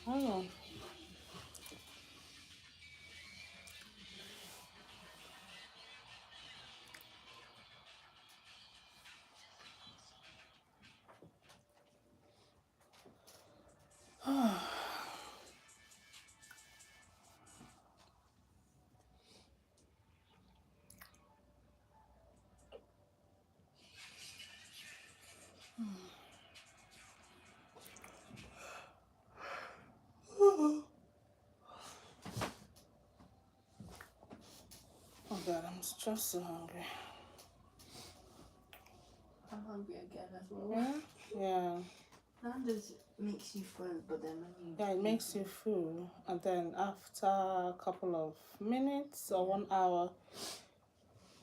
Oh. Oh God, I'm just so hungry. I'm hungry again as well. Yeah? Yeah. That just makes you full, but then when you Yeah, it makes you full, and then after a couple of minutes or 1 hour,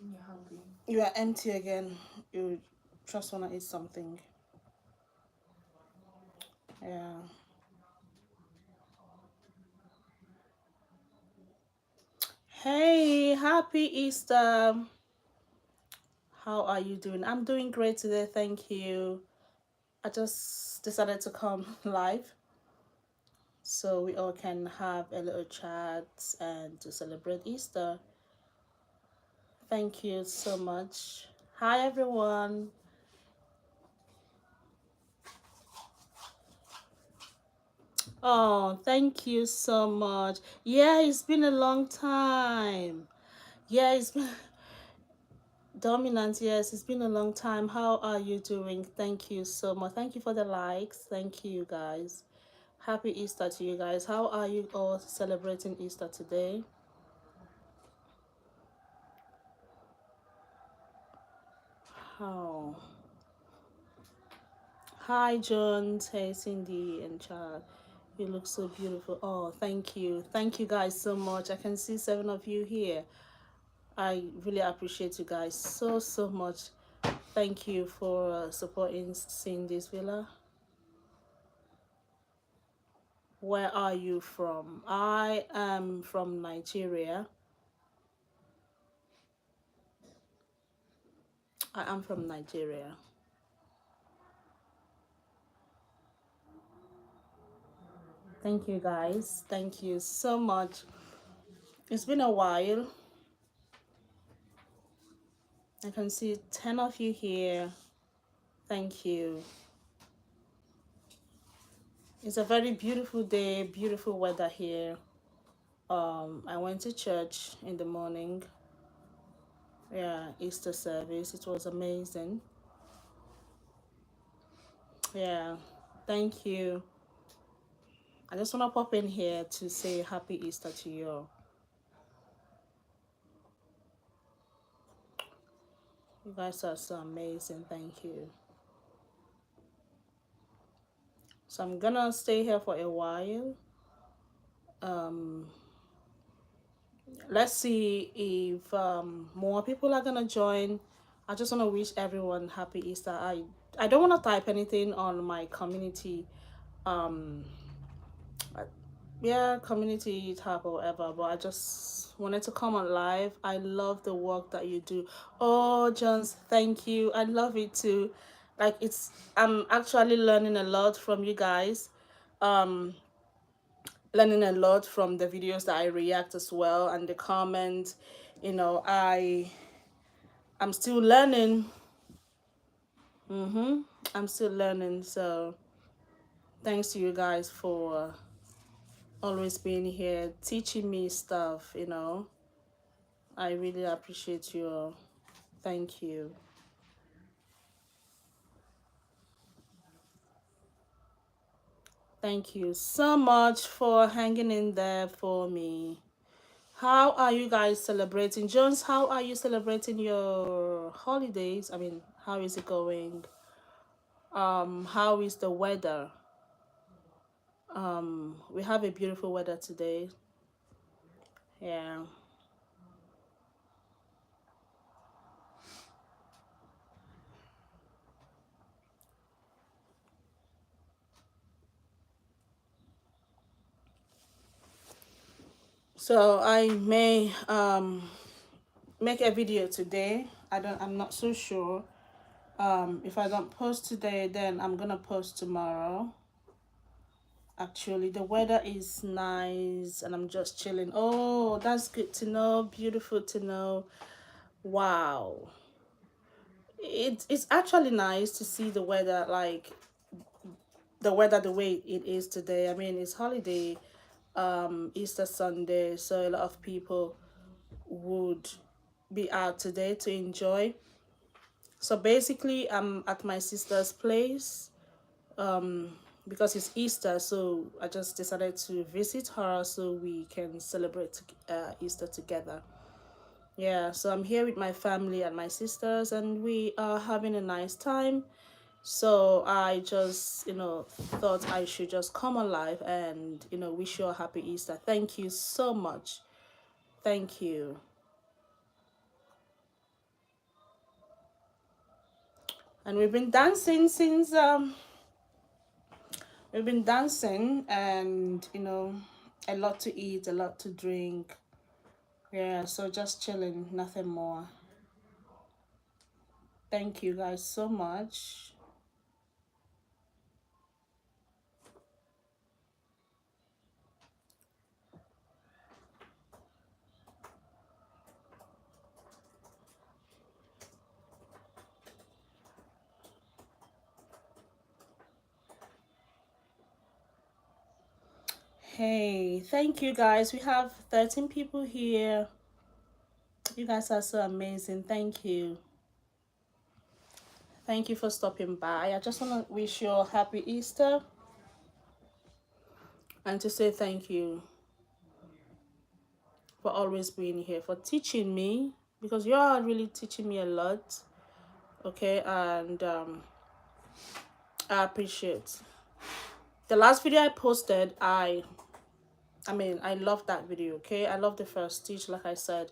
you're hungry. you are empty again. You just want to eat something. Yeah. Hey, happy Easter. How are you doing? I'm doing great today, thank you. I just decided to come live so we all can have a little chat and to celebrate Easter. Thank you so much. Hi, everyone. Oh, thank you so much. Yeah, it's been a long time. Yeah, it's been dominant. Yes, it's been a long time. How are you doing? Thank you so much. Thank you for the likes. Thank you, guys. Happy Easter to you guys. How are you all celebrating Easter today? How? Hi, Jones. Hey, Cindy and Chad. You look so beautiful. Oh, thank you. Thank you guys so much. I can see 7 of you here. I really appreciate you guys so much. Thank you for supporting Cindy's Villa. Where are you from? I am from Nigeria. I am from Nigeria. Thank you guys. Thank you so much. It's been a while. I can see 10 of you here. Thank you. It's a very beautiful day, beautiful weather here. I went to church in the morning. Yeah, Easter service. It was amazing. Yeah, thank you. I just want to pop in here to say happy Easter to you all. You guys are so amazing. Thank you. So I'm gonna stay here for a while. Um, let's see if more people are gonna join. I just want to wish everyone happy Easter. I don't want to type anything on my community um yeah, community tab or whatever, but I just wanted to come on live. I love the work that you do. Oh, Jones, thank you. I love it too. Like I'm actually learning a lot from you guys. Um, learning a lot from the videos that I react as well and the comments. You know, I'm still learning. I'm still learning. So thanks to you guys for always being here, teaching me stuff, you know. I really appreciate you all. Thank you. Thank you so much for hanging in there for me. How are you guys celebrating? Jones, how are you celebrating your holidays? I mean, how is it going? How is the weather? We have a beautiful weather today. Yeah. So I may make a video today. I'm not so sure. If I don't post today, then I'm gonna post tomorrow. Actually, the weather is nice and I'm just chilling. Oh, that's good to know. Beautiful to know. Wow. It's actually nice to see the weather, like the weather the way it is today. I mean, it's holiday, Easter Sunday, so a lot of people would be out today to enjoy. So basically, I'm at my sister's place because it's Easter, so I just decided to visit her so we can celebrate Easter together. Yeah, so I'm here with my family and my sisters, and we are having a nice time. So I just, thought I should just come alive and, wish you a happy Easter. Thank you so much. Thank you. And we've been dancing and, a lot to eat, a lot to drink. Yeah, so just chilling, nothing more. Thank you guys so much. Hey, thank you guys. We have 13 people here. You guys are so amazing. Thank you. Thank you for stopping by. I just want to wish you a happy Easter and to say thank you for always being here, for teaching me, because you are really teaching me a lot. Okay, and I appreciate. The last video I posted, I love that video. Okay, I love the first teach, like I said.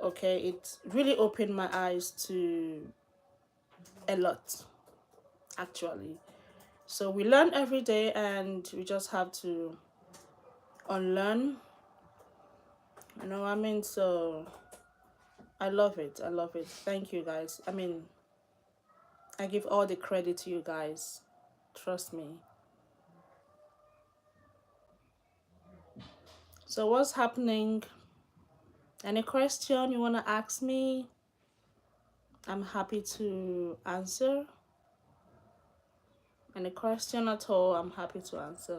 Okay, it really opened my eyes to a lot, actually. So we learn every day, and we just have to unlearn. You know what I mean? So I love it. I love it. Thank you guys. I mean, I give all the credit to you guys. Trust me. So what's happening? Any question you want to ask me? I'm happy to answer. Any question at all, I'm happy to answer.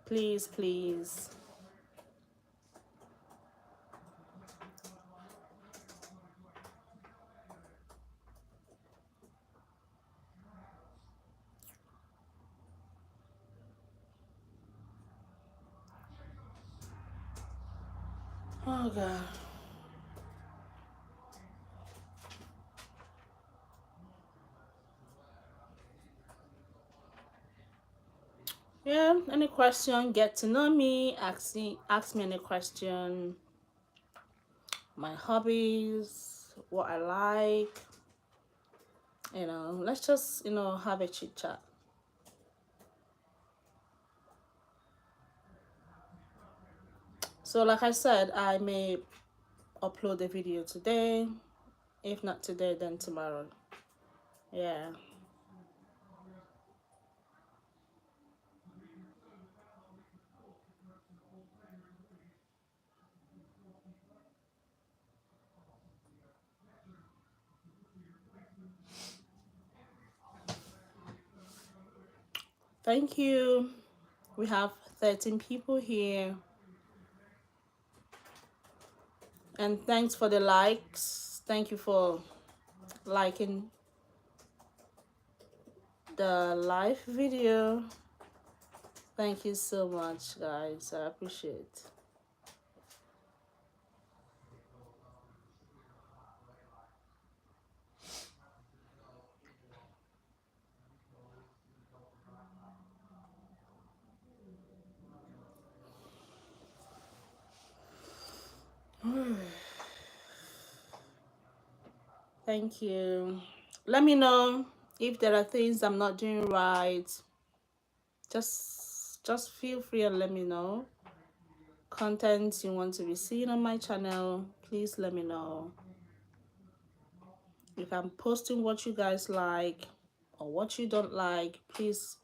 Please, please. Oh, God. Yeah, any question, get to know me, ask me any question, my hobbies, what I like, let's just, have a chit chat. So like I said, I may upload the video today. If not today, then tomorrow. Yeah. Thank you. We have 13 people here. And thanks for the likes. Thank you for liking the live video. Thank you so much, guys. I appreciate. Thank you. Let me know if there are things I'm not doing right. Just feel free and let me know. Content you want to be seen on my channel, please let me know. If I'm posting what you guys like or what you don't like, please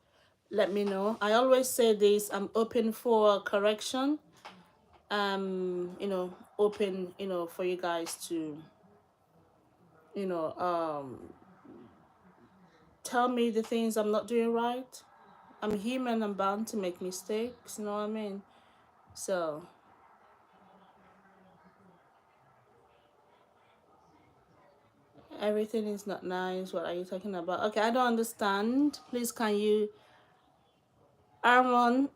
let me know. I always say this, I'm open for correction. Open, for you guys to, you know, tell me the things I'm not doing right. I'm human, I'm bound to make mistakes, you know what I mean? So everything is not nice. What are you talking about? Okay, I don't understand. Please, can you, Aaron?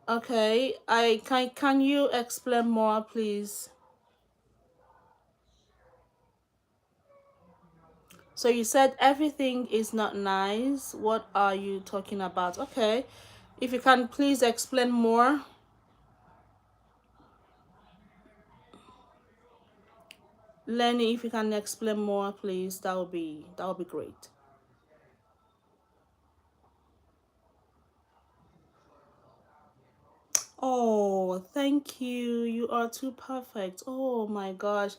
Okay, I can you explain more, please? So you said everything is not nice. What are you talking about? Okay, if you can please explain more. Lenny, if you can explain more, please, that would be great. Oh, thank you. You are too perfect. Oh my gosh.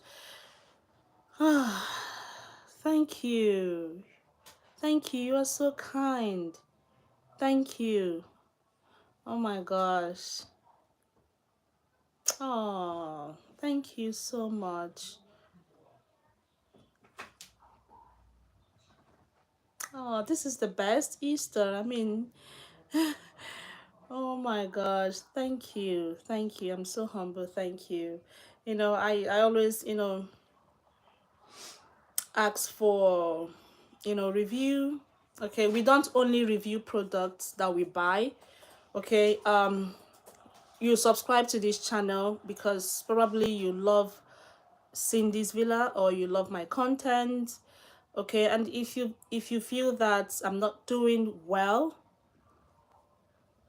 Thank you. Thank you. You are so kind. Thank you. Oh my gosh. Oh, thank you so much. Oh, this is the best Easter. I mean, oh my gosh. Thank you. Thank you. I'm so humble. Thank you. I always, ask for, review. Okay, we don't only review products that we buy. Okay, you subscribe to this channel because probably you love Cindy's Villa or you love my content. Okay, and if you feel that I'm not doing well,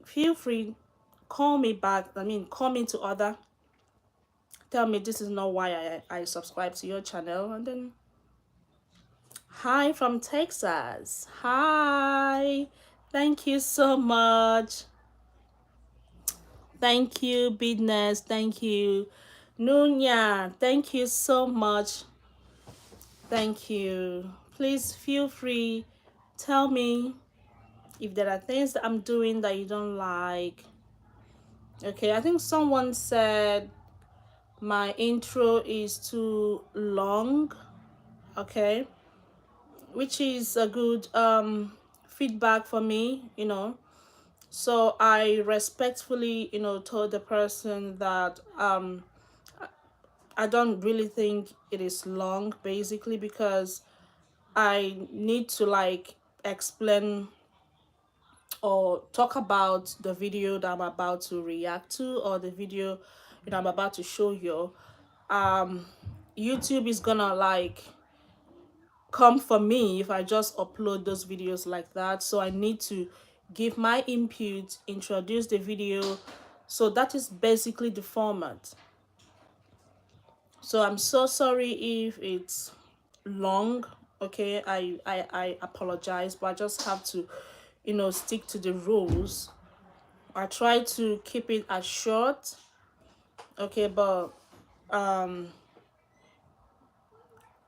feel free, call me back. I mean, call me to order, tell me this is not why I subscribe to your channel, and then hi from Texas. Hi. Thank you so much. Thank you, Business. Thank you, Nunya. Thank you so much. Thank you. Please feel free. Tell me if there are things that I'm doing that you don't like. Okay, I think someone said my intro is too long. Okay, which is a good feedback for me, So I respectfully, told the person that I don't really think it is long, basically because I need to like explain or talk about the video that I'm about to react to, or the video I'm about to show you. YouTube is gonna like come for me if I just upload those videos like that. So I need to give my input, introduce the video. So that is basically the format. So I'm so sorry if it's long. Okay, I apologize, but I just have to, stick to the rules. I try to keep it as short. Okay, but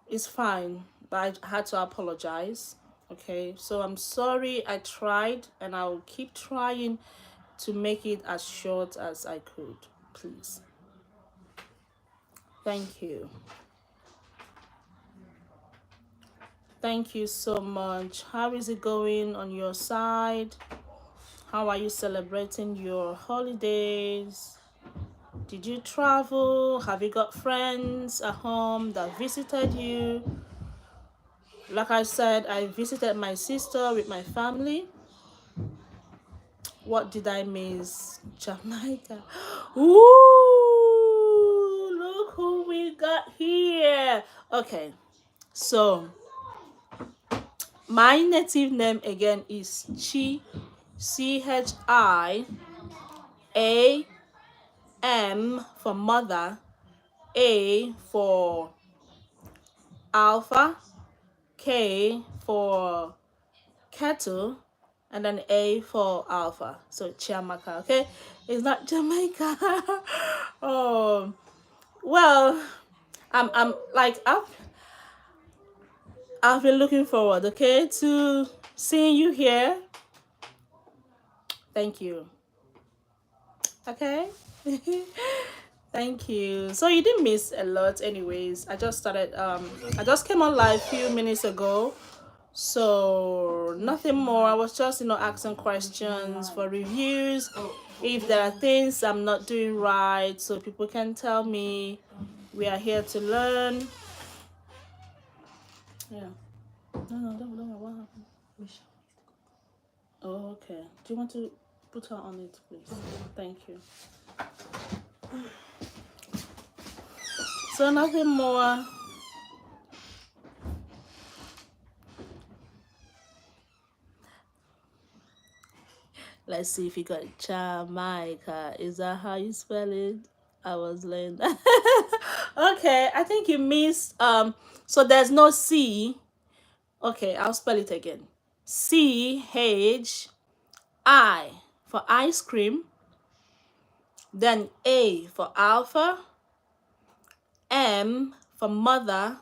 it's fine. But I had to apologize. Okay, so I'm sorry. I tried, and I'll keep trying to make it as short as I could. Please. Thank you. Thank you so much. How is it going on your side? How are you celebrating your holidays? Did you travel? Have you got friends at home that visited you? Like I said, I visited my sister with my family. What did I miss? Jamaica. Ooh, look who we got here. Okay, so my native name again is Chi, Chiam for mother, A for alpha, K for cattle, and then A for alpha. So Chiamaka, okay? It's not Jamaica. Oh, well, I'm like I've been looking forward, okay, to seeing you here. Thank you. Okay. Thank you. So you didn't miss a lot anyways. I just came on live a few minutes ago. So nothing more. I was just, asking questions for reviews. If there are things I'm not doing right, so people can tell me. We are here to learn. Yeah. No, don't worry. What happened? Oh, okay. Do you want to put her on it, please? Thank you. So nothing more. Let's see if you got Jamaica. Is that how you spell it? I was learning that. Okay, I think you missed so there's no C. Okay, I'll spell it again. CHI for ice cream, then A for alpha, M for mother,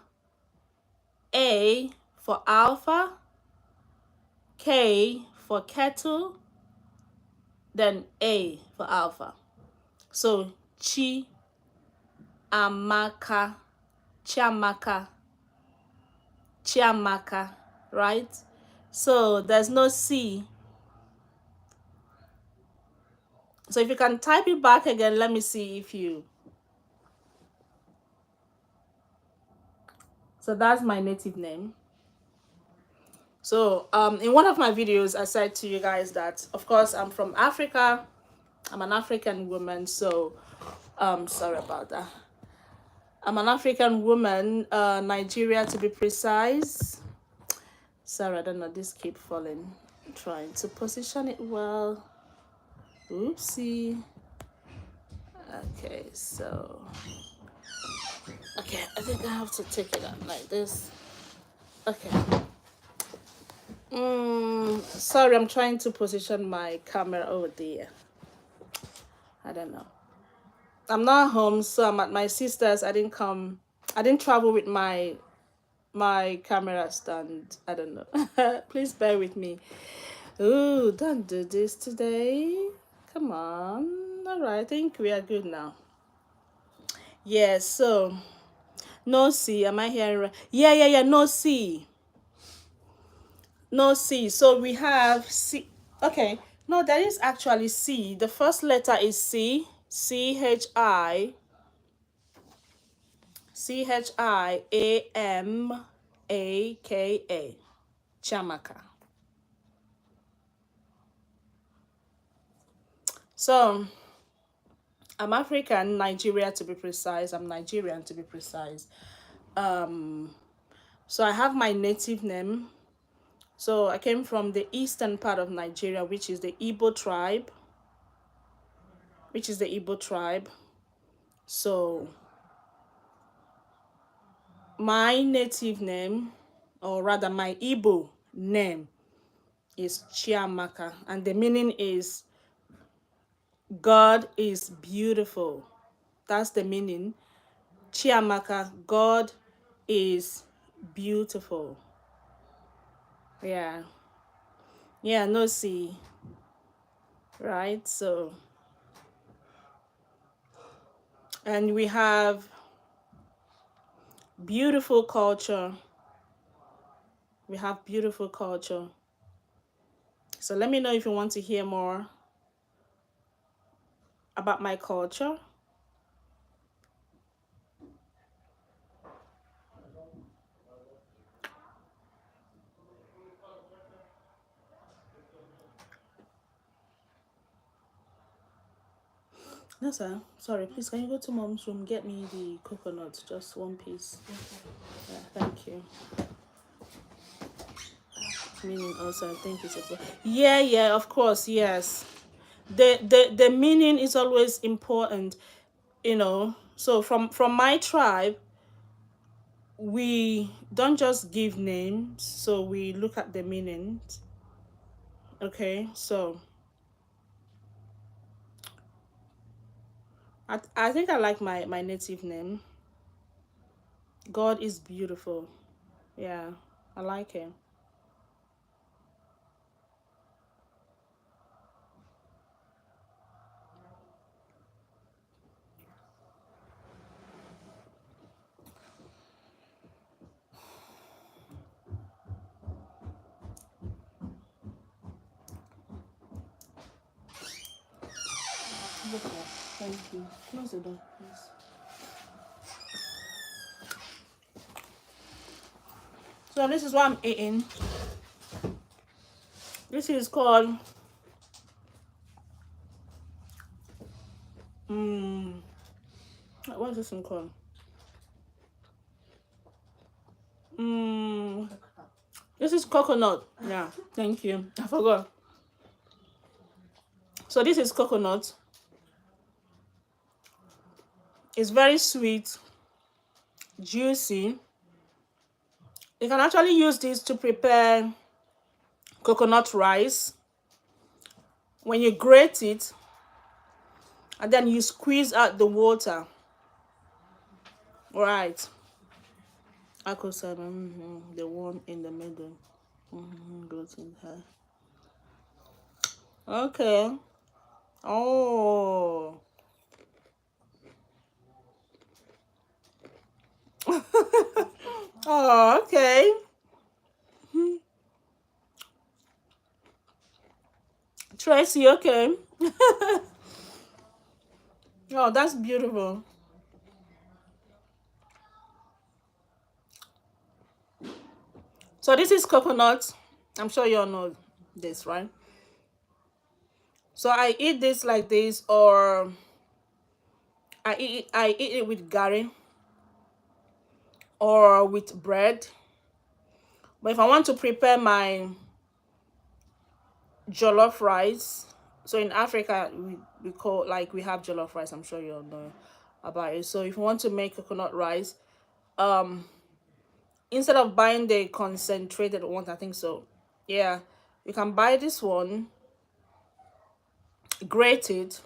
A for alpha, K for kettle, then A for alpha. So Chi Amaka, Chiamaka, Chiamaka, right? So there's no C. So if you can type it back again, let me see if you. So that's my native name. So in one of my videos, I said to you guys that, of course, I'm from Africa. I'm an African woman. So sorry about that. I'm an African woman, Nigeria to be precise. Sorry, I don't know. This keep falling. I'm trying to position it well. Oopsie. Okay, so. Okay, I think I have to take it out like this. Okay. Sorry, I'm trying to position my camera over there. I don't know. I'm not home, so I'm at my sister's. I didn't travel with my camera stand. I don't know. Please bear with me. Ooh, don't do this today. Come on. All right, I think we are good now. Yes, so no C. Am I hearing right? Yeah. No C. No C. So we have C. Okay. No, there is actually C. The first letter is C. Chamaka. Chamaka. So I'm African, Nigeria to be precise. I'm Nigerian to be precise. So I have my native name. So I came from the eastern part of Nigeria, which is the Igbo tribe. So my native name, or rather my Igbo name, is Chiamaka, and the meaning is God is beautiful. That's the meaning. Chiamaka, God is beautiful. Yeah. Yeah, no see. Right? So, and we have beautiful culture. We have beautiful culture. So let me know if you want to hear more about my culture. No, sir. Sorry, please, can you go to mom's room? Get me the coconut, just one piece. Yeah, thank you. Meaning also, I think it's a. Yeah, of course, yes. The meaning is always important, So from my tribe, we don't just give names, so we look at the meanings. Okay, so I think I like my native name. God is beautiful. Yeah, I like it. Okay, thank you. Close the door, please. So this is what I'm eating. This is called um. What's this one called? Um. This is coconut. Yeah, thank you. I forgot. So this is coconut. It's very sweet, juicy. You can actually use this to prepare coconut rice. When you grate it, and then you squeeze out the water. Right. Apple cider, the one in the middle. Goes in her. Okay. Oh. Oh, okay. Tracy, okay. Oh, that's beautiful. So this is coconut. I'm sure you all know this, right? So I eat this like this, or I eat it with gari or with bread. But if I want to prepare my jollof rice, so in Africa we call, like, we have jollof rice. I'm sure you all know about it. So if you want to make coconut rice, um instead of buying the concentrated one, I think so, yeah, you can buy this one, grate it,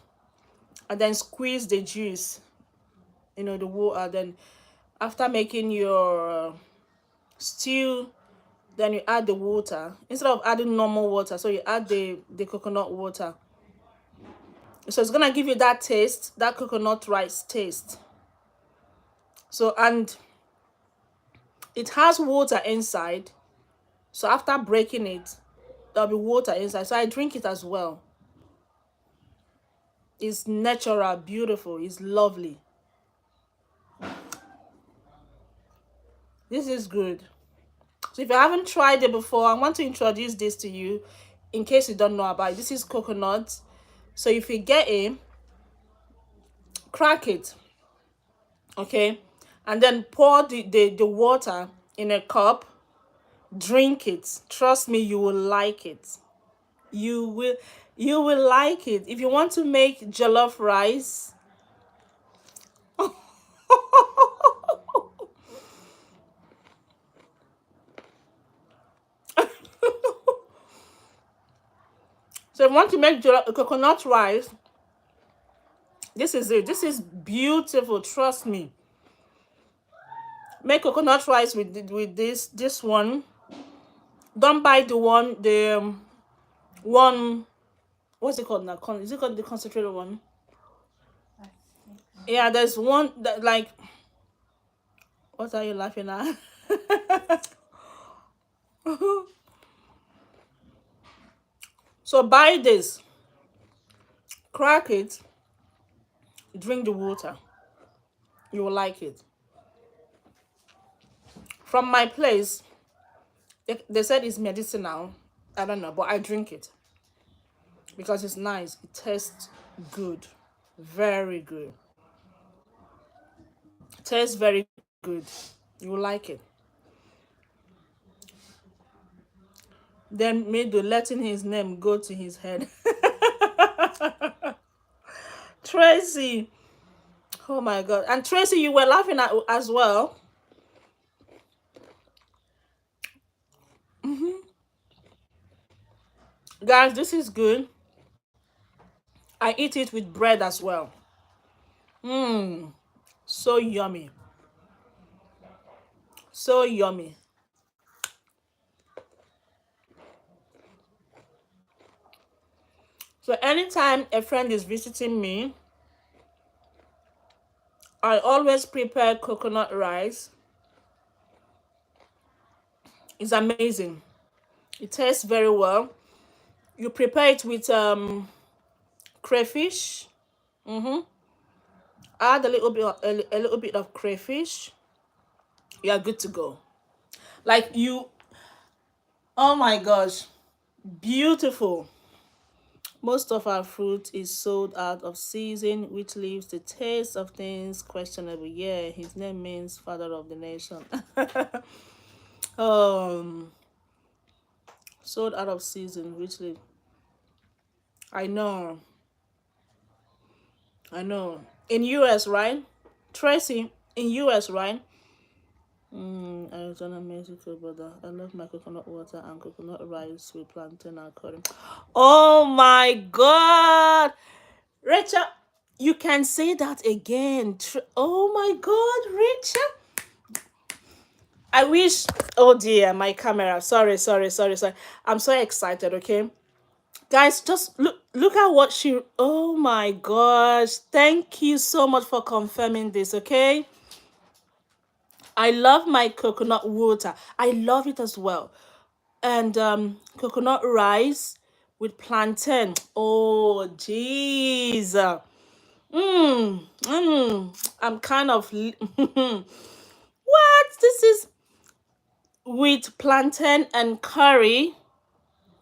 and then squeeze the juice, the water. Then after making your stew, then you add the water instead of adding normal water. So you add the coconut water. So it's gonna give you that taste, that coconut rice taste. So, and it has water inside. So after breaking it, there'll be water inside. So I drink it as well. It's natural, beautiful, it's lovely. This is good. So if you haven't tried it before, I want to introduce this to you in case you don't know about it. This is coconut. So if you get it, crack it, okay? And then pour the water in a cup. Drink it. Trust me, you will like it. You will you will like it. If you want to make jollof rice, so if you want to make coconut rice, this is it. This is beautiful. Trust me. Make coconut rice with this one. Don't buy the one. What's it called now? Is it called the concentrated one? I think so. Yeah, there's one that, like. What are you laughing at? So buy this, crack it, drink the water. You will like it. From my place, they said it's medicinal. I don't know, but I drink it because it's nice. It tastes good, very good. It tastes very good. You will like it. Then Mido letting his name go to his head. Tracy. Oh my god. And Tracy, you were laughing at as well. Guys, this is good. I eat it with bread as well. So yummy. So yummy. So anytime a friend is visiting me, I always prepare coconut rice. It's amazing. It tastes very well. You prepare it with crayfish. Mm-hmm. Add a little bit of crayfish. You are good to go. Like you, oh my gosh, beautiful. Most of our fruit is sold out of season, which leaves the taste of things questionable. Yeah, his name means father of the nation. um, sold out of season, which leaves. I know, I know. In US, right? Tracy, in US, right? Arizona, Mexico, brother. I love my coconut water and coconut rice with plantain and curry. Oh my God, Rachel, you can say that again. Oh my God, Rachel. I wish. Oh dear, my camera. Sorry, sorry, sorry, sorry. I'm so excited. Okay, guys, just look at what she. Oh my gosh! Thank you so much for confirming this. Okay, I love my coconut water. I love it as well, and coconut rice with plantain. Oh jeez. I'm kind of what? This is with plantain and curry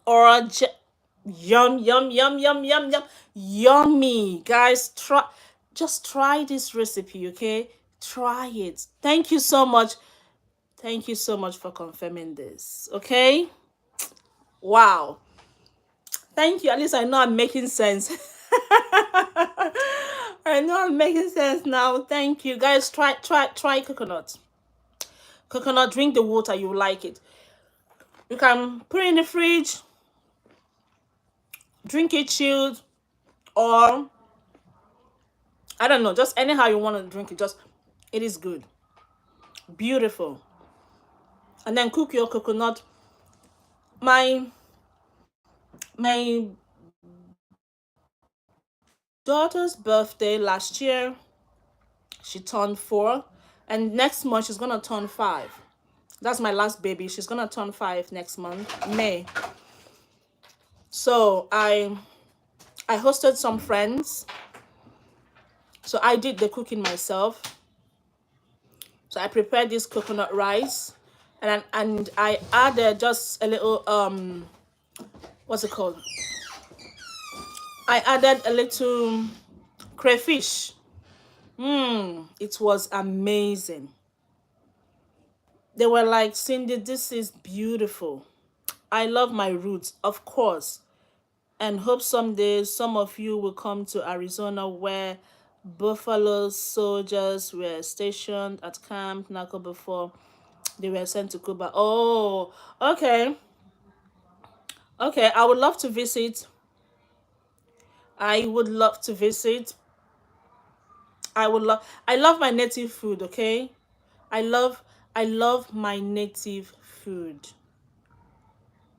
or yum yum yum yum yum yum yummy. Guys, try this recipe, okay? Try it. Thank you so much. Thank you so much for confirming this. Okay? Wow. Thank you. At least I know I'm making sense. I know I'm making sense now. Thank you. Guys, try coconut. Coconut, drink the water, you like it. You can put it in the fridge, drink it chilled, or I don't know, just anyhow you want to drink it. Just it is good. Beautiful. And then cook your coconut. My my daughter's birthday last year, she turned 4, and next month she's gonna turn 5. That's my last baby. She's gonna turn 5 next month, May. So I hosted some friends. So I did the cooking myself. So I prepared this coconut rice, and I added just a little what's it called? I added a little crayfish. It was amazing. They were like, Cindy, this is beautiful. I love my roots, of course, and hope someday some of you will come to Arizona where Buffalo soldiers were stationed at Camp Naco before they were sent to Cuba. Oh, okay. Okay, I would love to visit. I would love to visit. I love my native food, okay? I love I love my native food.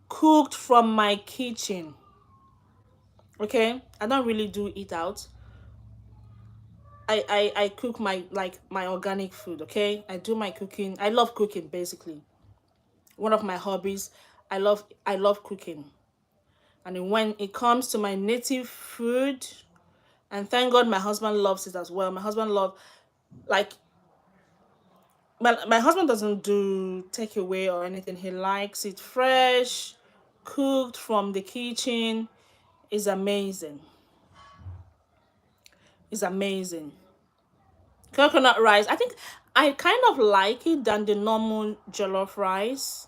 Cooked from my kitchen. Okay? I don't really do eat out. I cook my my organic food, okay? I do my cooking. I love cooking basically. One of my hobbies. I love cooking. And when it comes to my native food, and thank God my husband loves it as well. My husband like my husband doesn't do takeaway or anything. He likes it fresh, cooked from the kitchen. Is amazing. It's amazing. Coconut rice. I think I kind of like it than the normal jollof rice.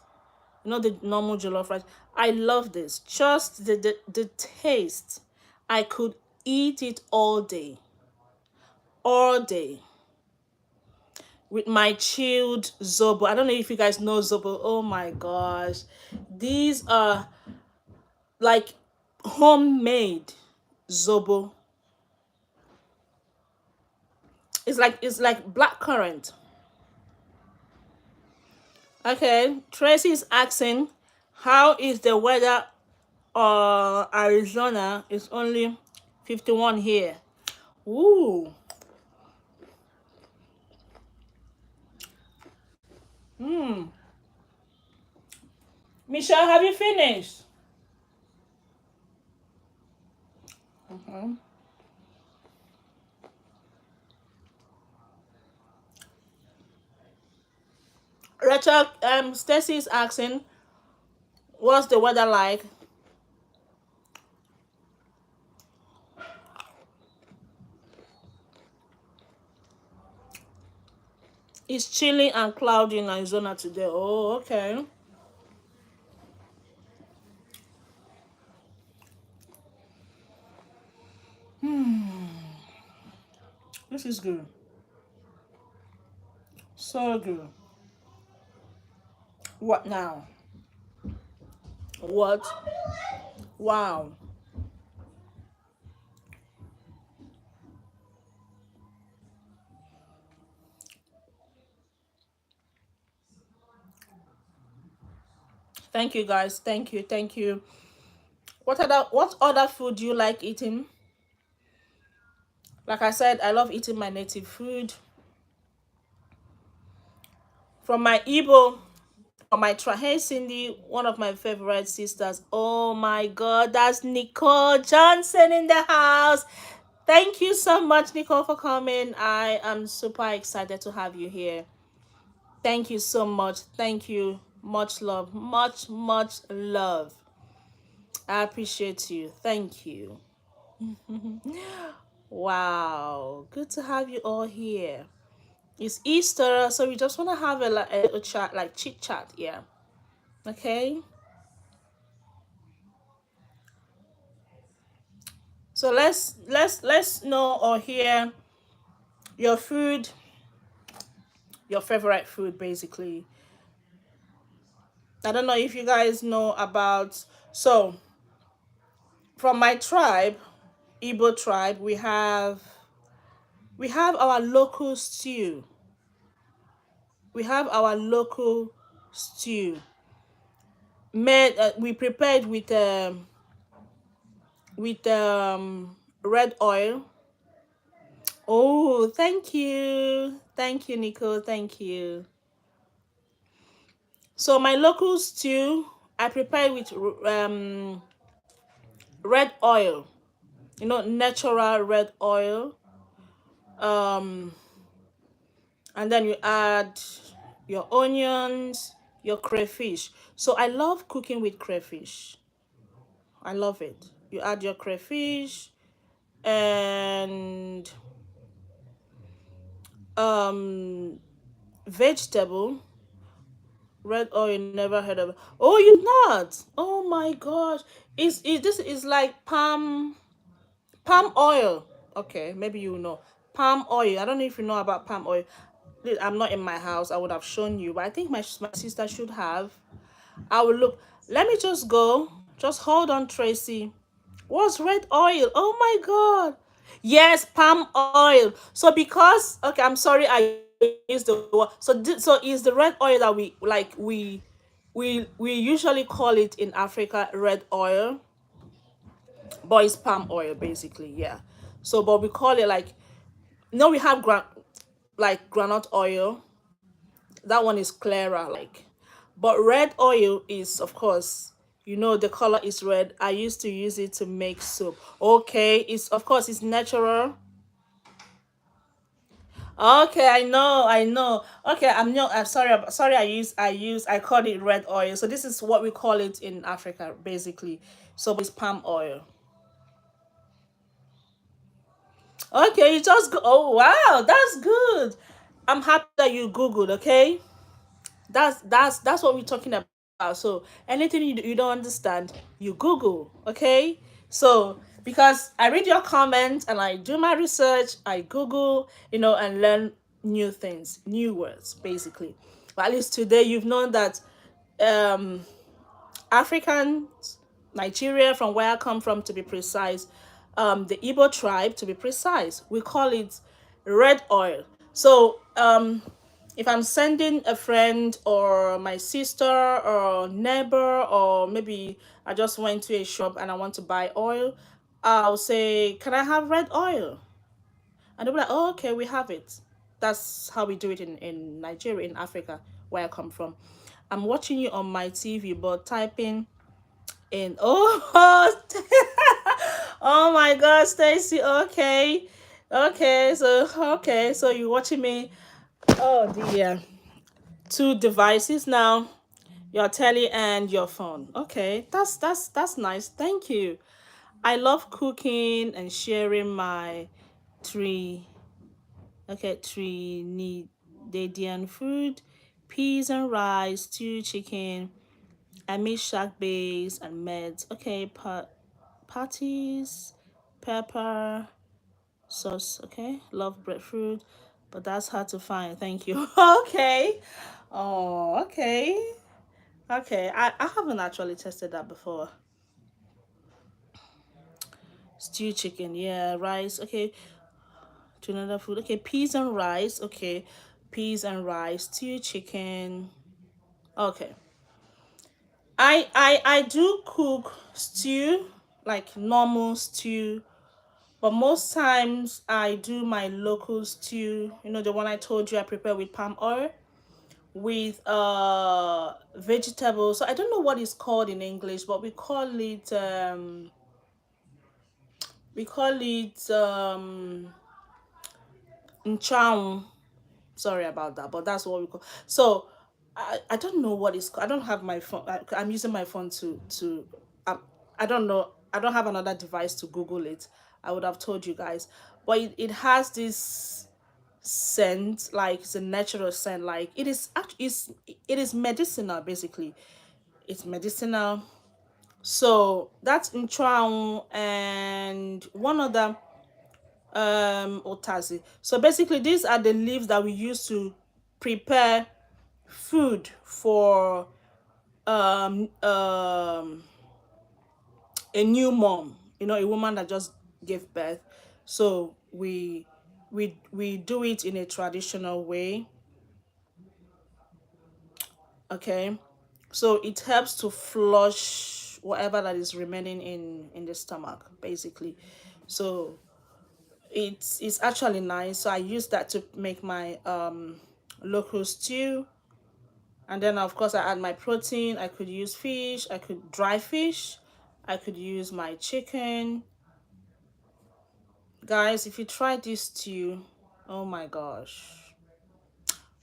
You know, the normal jollof rice. I love this. Just the taste. I could eat it all day. All day. With my chilled zobo. I don't know if you guys know zobo. Oh my gosh. These are like homemade zobo. It's like black currant. Okay, Tracy is asking, how is the weather? Arizona is only 51 here. Ooh. Hmm. Michelle, have you finished? Mhm. Rachel, Stacy is asking, what's the weather like? It's chilly and cloudy in Arizona today. Oh, okay. This is good. So good. What now? What? Wow. Thank you guys. Thank you. Thank you. What other food do you like eating? Like I said, I love eating my native food. From my Igbo, from my Hey Cindy, one of my favorite sisters. Oh my god, that's Nicole Johnson in the house. Thank you so much, Nicole, for coming. I am super excited to have you here. Thank you so much. Thank you. Much love. Much, much love. I appreciate you. Thank you. Wow. Good to have you all here. It's Easter, so we just want to have a chat, like chit chat, yeah. Okay. So let's know or hear your food, your favorite food, basically. I don't know if you guys know about. So from my tribe, Igbo tribe, we have our local stew. We have our local stew made. We prepared with red oil. Oh, thank you, Nico. Thank you. So my local stew, I prepared with red oil. Natural red oil. Um, and then you add your onions, your crayfish. So I love cooking with crayfish. I love it. You add your crayfish and um vegetable. Red oil, never heard of it. Oh, you not? Oh my gosh. This is like palm oil. Okay, maybe you know. Palm oil. I don't know if you know about palm oil. I'm not in my house. I would have shown you, but I think my sister should have. I will look. Let me just go. Just hold on, Tracy. What's red oil? Oh my god. Yes, palm oil. So because okay, I'm sorry I used the word. So is the red oil that we usually call it in Africa red oil, but it's palm oil basically, yeah. So but we call it like no, we have like granite oil. That one is clearer, like. But red oil is, of course, the color is red. I used to use it to make soup. Okay, it's of course it's natural. Okay, I know. Okay, I'm sorry. Sorry, I called it red oil. So this is what we call it in Africa, basically. So it's palm oil. Okay, you just go. Oh wow, that's good. I'm happy that you googled. Okay. That's what we're talking about. So anything you don't understand, you Google, okay? So because I read your comments and I do my research, I Google, and learn new things, new words, basically. But at least today you've known that um Africans, Nigeria, from where I come from to be precise, the Igbo tribe to be precise, we call it red oil. So if I'm sending a friend or my sister or neighbor, or maybe I just went to a shop and I want to buy oil, I'll say, "Can I have red oil?" And they'll be like, "Oh, okay, we have it." That's how we do it in Nigeria, in Africa, where I come from. I'm watching you on my TV, but typing in, oh, oh my God, Stacy. Okay, okay, so you're watching me. Oh dear, two devices now, your telly and your phone. Okay, that's nice. Thank you. I love cooking and sharing my three Trinidadian food, peas and rice, stew chicken. I made shark base and meds. Okay, patties, pepper, sauce. Okay, love breadfruit, but that's hard to find. Thank you. Okay. Oh, okay. Okay, I haven't actually tested that before. Stew chicken, yeah, rice. Okay, to another food. Okay, peas and rice. Okay, peas and rice, stew chicken. Okay, I do cook stew, like normal stew, but most times I do my local stew. You know, the one I told you I prepare with palm oil with vegetables. So I don't know what it's called in English, but we call it nchang. Sorry about that, but that's what we call. So I don't know what it's called. I don't have my phone. I'm using my phone to I don't know. I don't have another device to Google it. I would have told you guys, but it has this scent, like it's a natural scent. Like it is actually it is medicinal basically. It's medicinal. So that's nchang and one other otazi. So basically these are the leaves that we use to prepare food for um um a new mom, you know, a woman that just gave birth. So we do it in a traditional way. Okay, so it helps to flush whatever that is remaining in the stomach basically. So it's actually nice. So I use that to make my local stew. And then of course I add my protein. I could use fish, I could dry fish, I could use my chicken. Guys, if you try this stew, oh my gosh,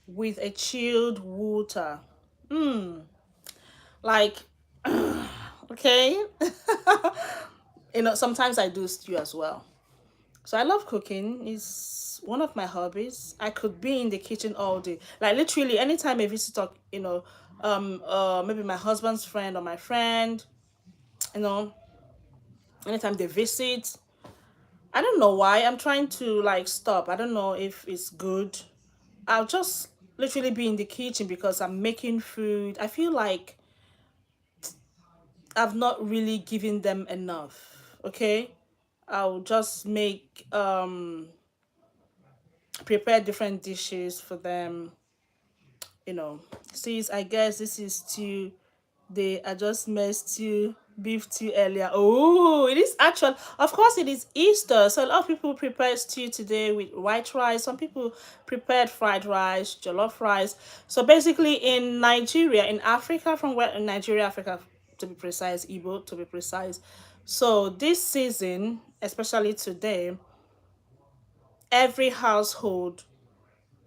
with a chilled water. Mmm. Like okay. You know, sometimes I do stew as well. So I love cooking. It's one of my hobbies. I could be in the kitchen all day. Like literally anytime a visitor, you know, maybe my husband's friend or my friend, you know, anytime they visit. I don't know why. I'm trying to like stop. I don't know if it's good. I'll just literally be in the kitchen because I'm making food. I feel like I've not really given them enough. Okay? I'll just make prepare different dishes for them, you know. Sis, I guess this is stew. They are just messed stew, beef stew earlier. Oh, it is actual. Of course, it is Easter, so a lot of people prepare stew today with white rice. Some people prepared fried rice, jollof rice. So basically, in Nigeria, in Africa, from where in Nigeria, Africa to be precise, Igbo to be precise. So this season, especially today, every household,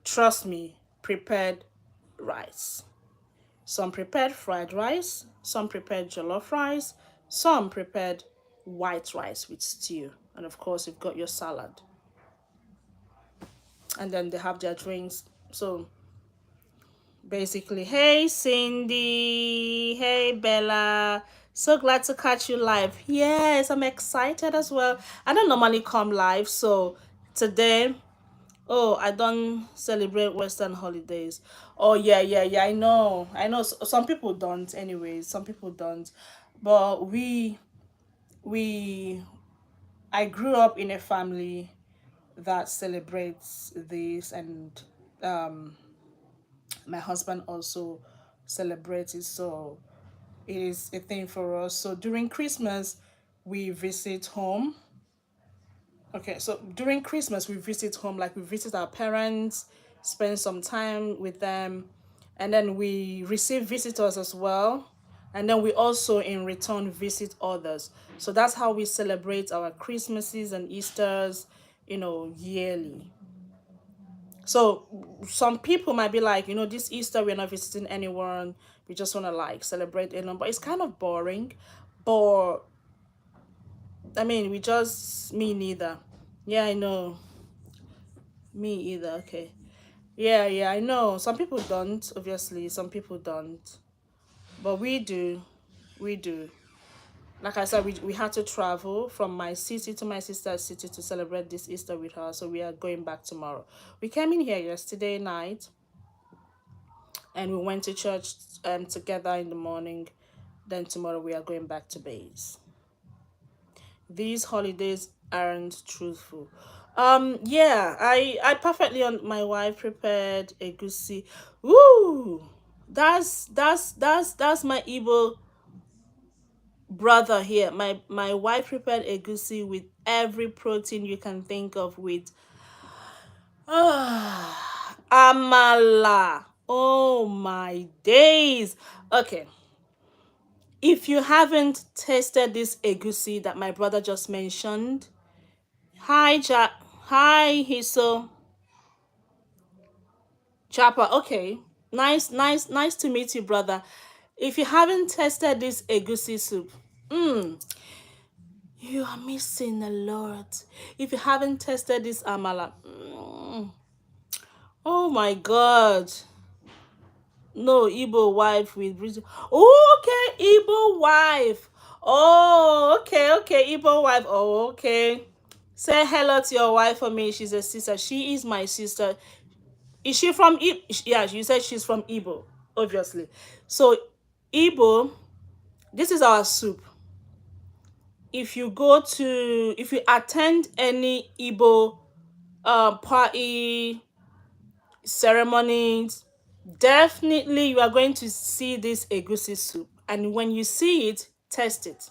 trust me, prepared rice. Some prepared fried rice, some prepared jollof rice, some prepared white rice with stew. And of course, you've got your salad. And then they have their drinks. So basically, hey Cindy, hey Bella. So glad to catch you live. Yes, I'm excited as well. I don't normally come live, so today, oh, I don't celebrate Western holidays. Oh yeah. I know. Some people don't. Anyways, some people don't. But we, I grew up in a family that celebrates this, and My husband also celebrates it, so it is a thing for us. So during Christmas, we visit home. Okay, so during Christmas, we visit home, like we visit our parents, spend some time with them, and then we receive visitors as well. And then we also, in return, visit others. So that's how we celebrate our Christmases and Easters, yearly. So some people might be like, this Easter we're not visiting anyone. We just want to like celebrate alone, but it's kind of boring. But I mean, we just me neither. Yeah, I know. Me either. Okay. Yeah, yeah, I know. Some people don't, obviously. Some people don't. But we do. We do. Like I said, we had to travel from my city to my sister's city to celebrate this Easter with her. So we are going back tomorrow. We came in here yesterday night and we went to church together in the morning. Then tomorrow we are going back to base. These holidays aren't truthful. Yeah, I perfectly on my wife prepared a goosey. Woo! That's my Igbo brother here. My wife prepared a goosey with every protein you can think of, with amala. Oh my days. Okay. If you haven't tasted this egusi that my brother just mentioned, hi Jack, hi Hiso, Chapa. Okay, nice to meet you, brother. If you haven't tasted this egusi soup, you are missing a lot. If you haven't tasted this amala, oh my God. No, Igbo wife with British. Oh, okay, Igbo wife. Oh, okay, Igbo wife. Oh, okay. Say hello to your wife for me. She's a sister. She is my sister. Is she from Igbo? Yeah, you said she's from Igbo, obviously. So, Igbo, this is our soup. If you attend any Igbo party, ceremonies, definitely you are going to see this egusi soup. And when you see it, test it.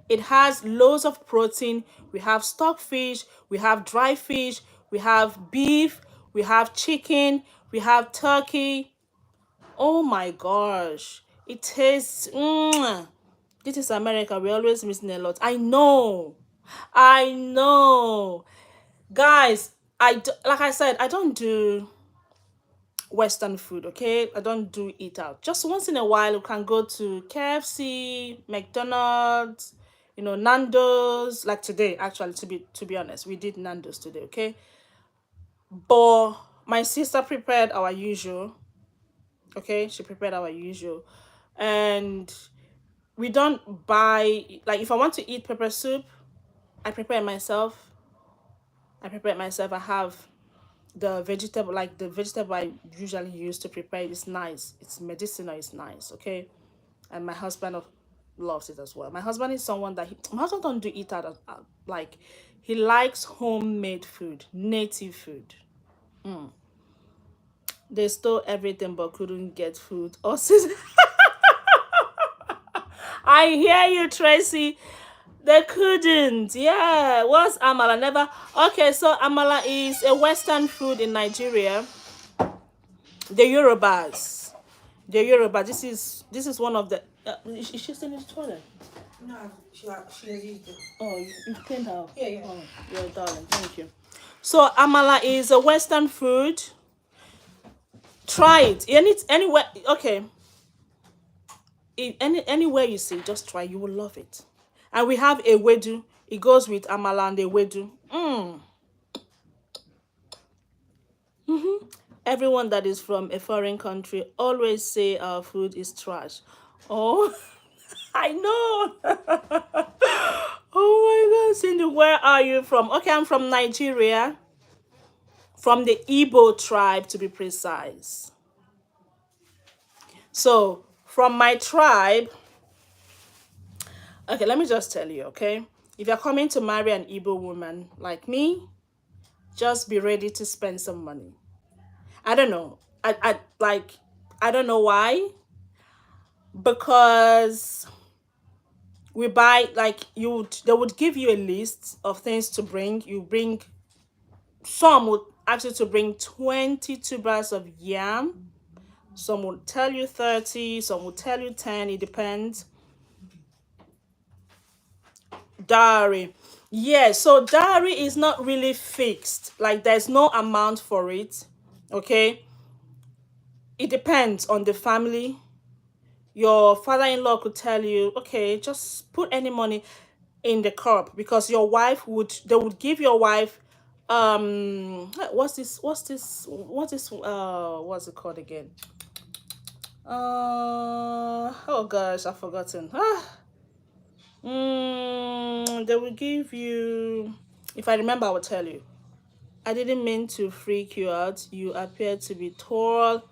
It has loads of protein. We have stockfish, we have dry fish, we have beef, we have chicken, we have turkey. Oh my gosh. It tastes. This is America. We're always missing a lot. I know. I know. Guys, like I said, I don't do Western food, okay? I don't do eat out. Just once in a while, we can go to KFC, McDonald's, Nando's. Like today, actually, to be honest, we did Nando's today, okay? But my sister prepared our usual, okay? She prepared our usual, and we don't buy, like, if I want to eat pepper soup, I prepare it myself. I have the vegetable I usually use to prepare it is nice. It's medicinal, it's nice, okay? And my husband loves it as well. My husband is someone that my husband don't do eat out, like, he likes homemade food, native food. They stole everything but couldn't get food or season. I hear you, Tracy. They couldn't. Yeah. What's amala? Never. Okay, so amala is a Western food in Nigeria. The Yorubas. The Yoruba. This is one of the. Is she still in the toilet? No, she has used it. Oh, you cleaned her. Yeah, yeah. Oh, you're a darling. Thank you. So amala is a Western food. Try it. Anywhere. Okay. Anywhere you see, just try. You will love it. And we have a wedu. It goes with amala and a wedu. Everyone that is from a foreign country always say our food is trash. Oh, I know. Oh my God, Cindy, where are you from? Okay, I'm from Nigeria, from the Igbo tribe to be precise. So, from my tribe, okay, let me just tell you, okay? If you're coming to marry an Igbo woman like me, just be ready to spend some money. I don't know. I like, I don't know why, because we buy, like, they would give you a list of things to bring. You bring, some would ask you to bring 20 tubers of yam, some would tell you 30, some would tell you 10, it depends. Dowry. Yeah, so dowry is not really fixed. Like, there's no amount for it. Okay? It depends on the family. Your father-in-law could tell you, okay, just put any money in the cup, because your wife would, they would give your wife, what's it called again? Oh gosh, I've forgotten. They will give you, if I remember, I will tell you. I didn't mean to freak you out. You appear to be tall.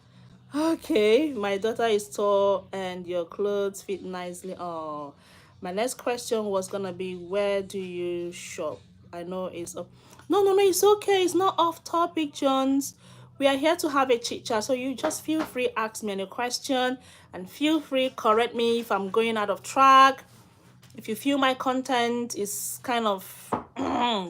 Okay, my daughter is tall and your clothes fit nicely. Oh, my next question was gonna be, where do you shop? I know it's up. No, no, no, it's okay. It's not off topic, Jones. We are here to have a chit chat, so you just feel free, ask me any question, and feel free correct me if I'm going out of track. If you feel my content is kind of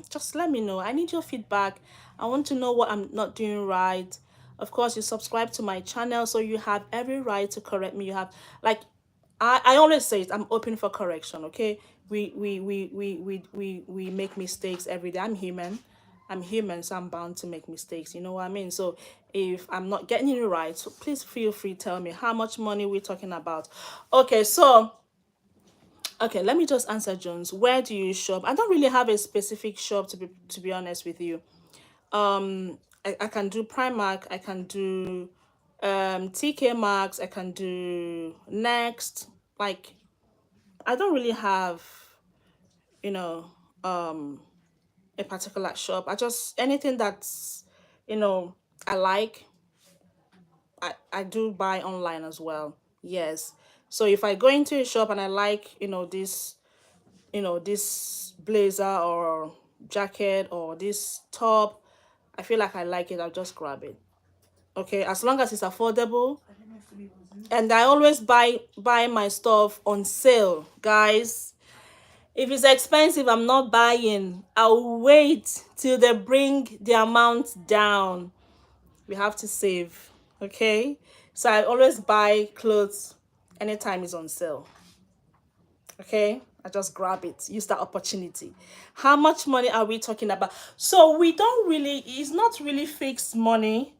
just let me know. I need your feedback. I want to know what I'm not doing right. Of course, you subscribe to my channel, so you have every right to correct me. You have, like, I always say it, I'm open for correction. Okay, we make mistakes every day. I'm human, so I'm bound to make mistakes. You know what I mean? So if I'm not getting it right, so please feel free, tell me how much money we're talking about. Okay, so okay, let me just answer Jones. Where do you shop? I don't really have a specific shop, to be honest with you. I can do Primark, I can do TK Maxx, I can do Next. Like, I don't really have, you know, a particular shop. I just, anything that's, you know, I like, I do buy online as well. Yes. So if I go into a shop and I like, this blazer or jacket or this top, I feel like I like it, I'll just grab it. Okay, as long as it's affordable. And I always buy my stuff on sale, guys. If it's expensive, I'm not buying. I'll wait till they bring the amount down. We have to save. Okay, so I always buy clothes anytime it's on sale. Okay, I just grab it, use that opportunity. How much money are we talking about? So we don't really, it's not really fixed money.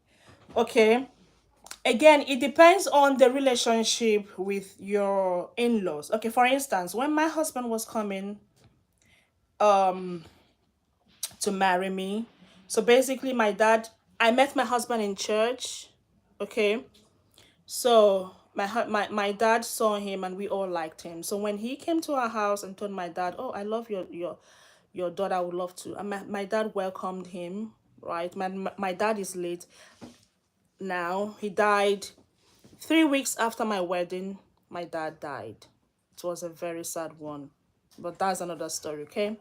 Okay, again, it depends on the relationship with your in-laws. Okay, for instance, when my husband was coming to marry me, so basically my dad, I met my husband in church. Okay, so my dad saw him and we all liked him. So when he came to our house and told my dad, "Oh, I love your daughter, I would love to," and my dad welcomed him. Right, my dad is late now. He died 3 weeks after my wedding. My dad died. It was a very sad one, but that's another story. Okay,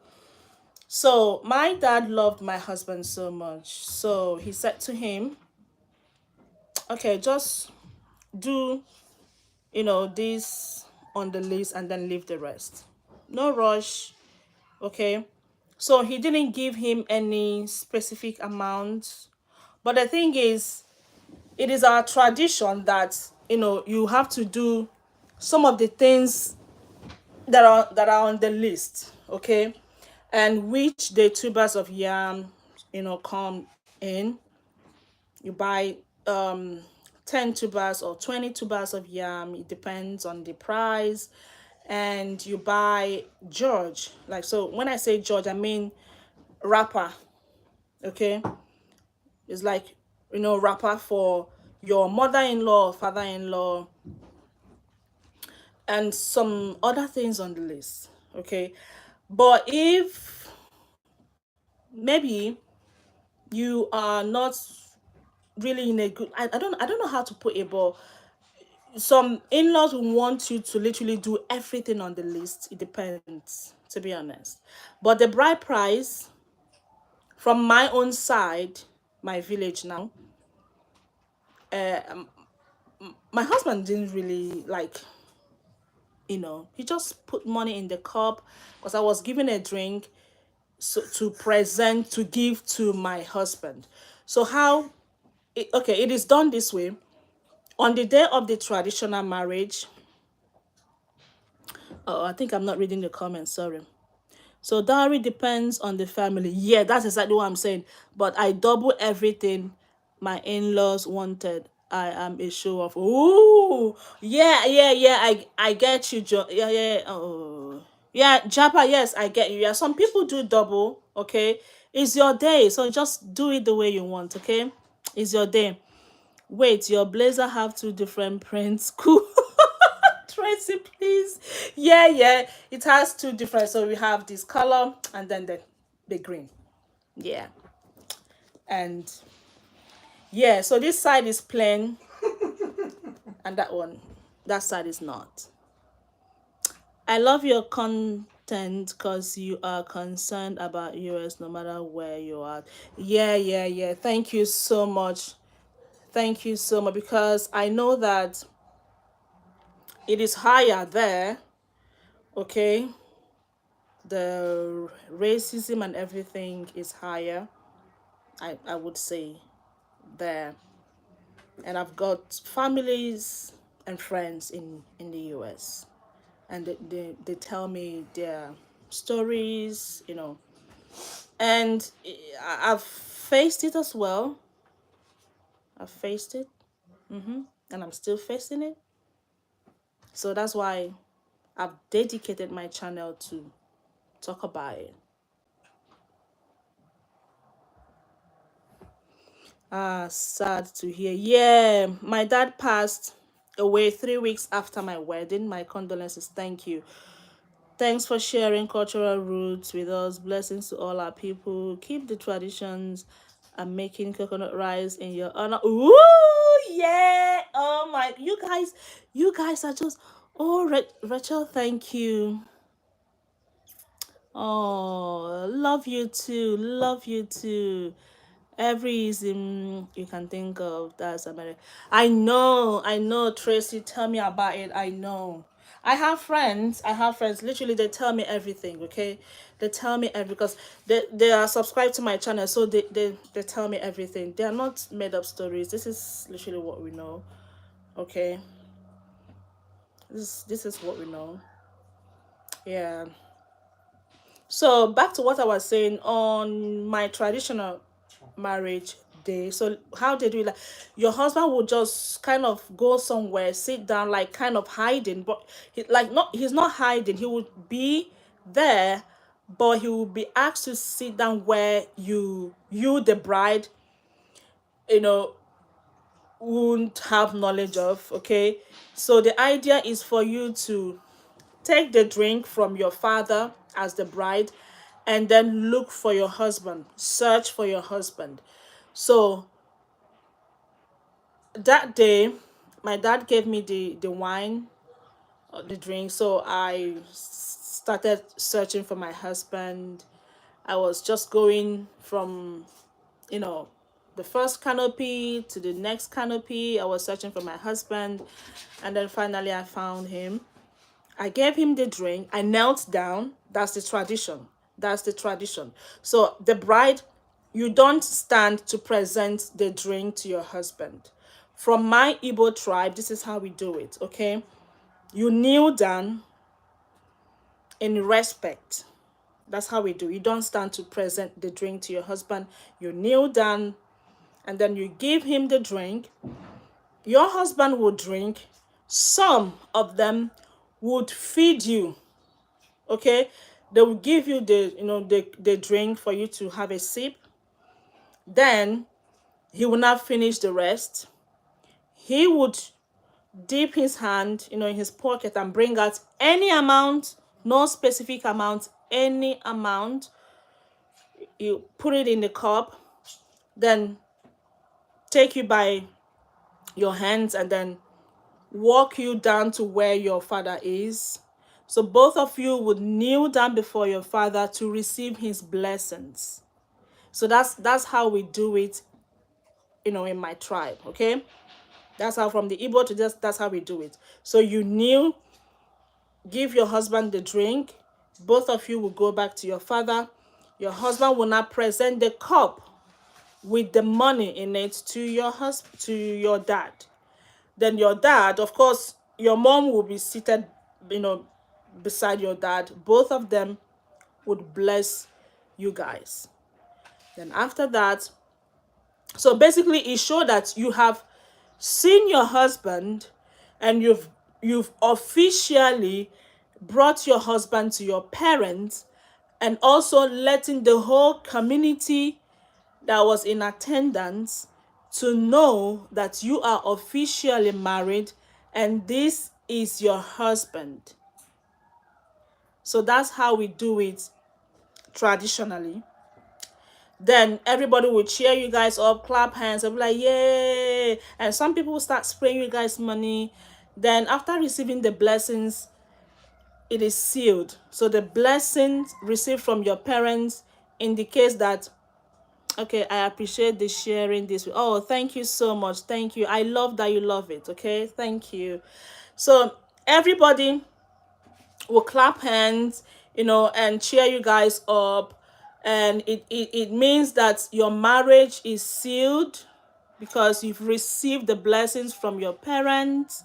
so my dad loved my husband so much, so he said to him, "Okay, just do this on the list and then leave the rest. No rush." Okay. So he didn't give him any specific amount. But the thing is, it is our tradition that you have to do some of the things that are on the list. Okay. And which the tubers of yam, come in. You buy 10 tubers or 20 tubers of yam, it depends on the price. And you buy George, like, so when I say George, I mean wrapper. Okay, it's like, wrapper for your mother-in-law, father-in-law, and some other things on the list. Okay, but if maybe you are not really in a good, I don't know how to put it, but some in-laws will want you to literally do everything on the list. It depends, to be honest. But the bride price from my own side, my village now, My husband didn't really like, he just put money in the cup because I was given a drink, so to present, to give to my husband. So how okay, it is done this way. On the day of the traditional marriage, oh, I think I'm not reading the comments, sorry. So dowry depends on the family. Yeah, that's exactly what I'm saying. But I double everything my in-laws wanted. I am a show off. Ooh, yeah, yeah, yeah. I get you, Joe. Yeah, yeah. Yeah. Oh, yeah, Japa. Yes, I get you. Yeah, some people do double. Okay, it's your day, so just do it the way you want. Okay, it's your day. Wait, your blazer have two different prints. Cool. Tracy, please. Yeah, yeah. It has two different. So we have this color and then the green. Yeah. And yeah, so this side is plain and that side is not. I love your content because you are concerned about US no matter where you are. Yeah, yeah, yeah. Thank you so much. Thank you so much because I know that it is higher there. Okay, the racism and everything is higher, I would say, there. And I've got families and friends in the US, and they tell me their stories, and I've faced it as well. I've faced it, and I'm still facing it. So that's why I've dedicated my channel to talk about it. Ah, sad to hear. Yeah, my dad passed away 3 weeks after my wedding. My condolences. Thank you. Thanks for sharing cultural roots with us. Blessings to all our people. Keep the traditions and making coconut rice in your honor. Ooh, yeah. Oh my, you guys are just. Oh, Rachel, thank you. Oh, love you too. Love you too. Every ism you can think of, that's America. I know, Tracy. Tell me about it. I know. I have friends. Literally, they tell me everything. Okay, they tell me every because they are subscribed to my channel, so they tell me everything. They are not made up stories. This is literally what we know. Okay, this is what we know. Yeah. So back to what I was saying on my traditional marriage day. So how they do it, like your husband will just kind of go somewhere, sit down, like kind of hiding, but he's not hiding. He would be there, but he will be asked to sit down where you the bride, you know, won't have knowledge of. Okay. So the idea is for you to take the drink from your father as the bride and then look for your husband, search for your husband. So that day, my dad gave me the wine, the drink. So I started searching for my husband. I was just going from, you know, the first canopy to the next canopy. I was searching for my husband. And then finally I found him. I gave him the drink. I knelt down. That's the tradition. That's the tradition. So the bride, you don't stand to present the drink to your husband. From my Igbo tribe, this is how we do it, okay? You kneel down in respect. That's how we do. You don't stand to present the drink to your husband. You kneel down and then you give him the drink. Your husband will drink. Some of them would feed you. Okay, they will give you the drink for you to have a sip. Then he will not finish the rest. He would dip his hand in his pocket and bring out any amount, no specific amount, any amount. You put it in the cup, then take you by your hands and then walk you down to where your father is. So both of you would kneel down before your father to receive his blessings. So that's how we do it, in my tribe, okay? That's how, from the Igbo to this, that's how we do it. So you kneel, give your husband the drink. Both of you will go back to your father. Your husband will now present the cup with the money in it to your husband, to your dad. Then your dad, of course, your mom will be seated, beside your dad. Both of them would bless you guys. Then after that, so basically it showed that you have seen your husband, and you've officially brought your husband to your parents, and also letting the whole community that was in attendance to know that you are officially married and this is your husband. So that's how we do it traditionally. Then everybody will cheer you guys up, clap hands, and be like, yay. And some people will start spraying you guys money. Then after receiving the blessings, it is sealed. So the blessings received from your parents indicates that, okay, I appreciate the sharing this. Oh, thank you so much. Thank you. I love that you love it. Okay, thank you. So everybody will clap hands, and cheer you guys up. And it means that your marriage is sealed because you've received the blessings from your parents.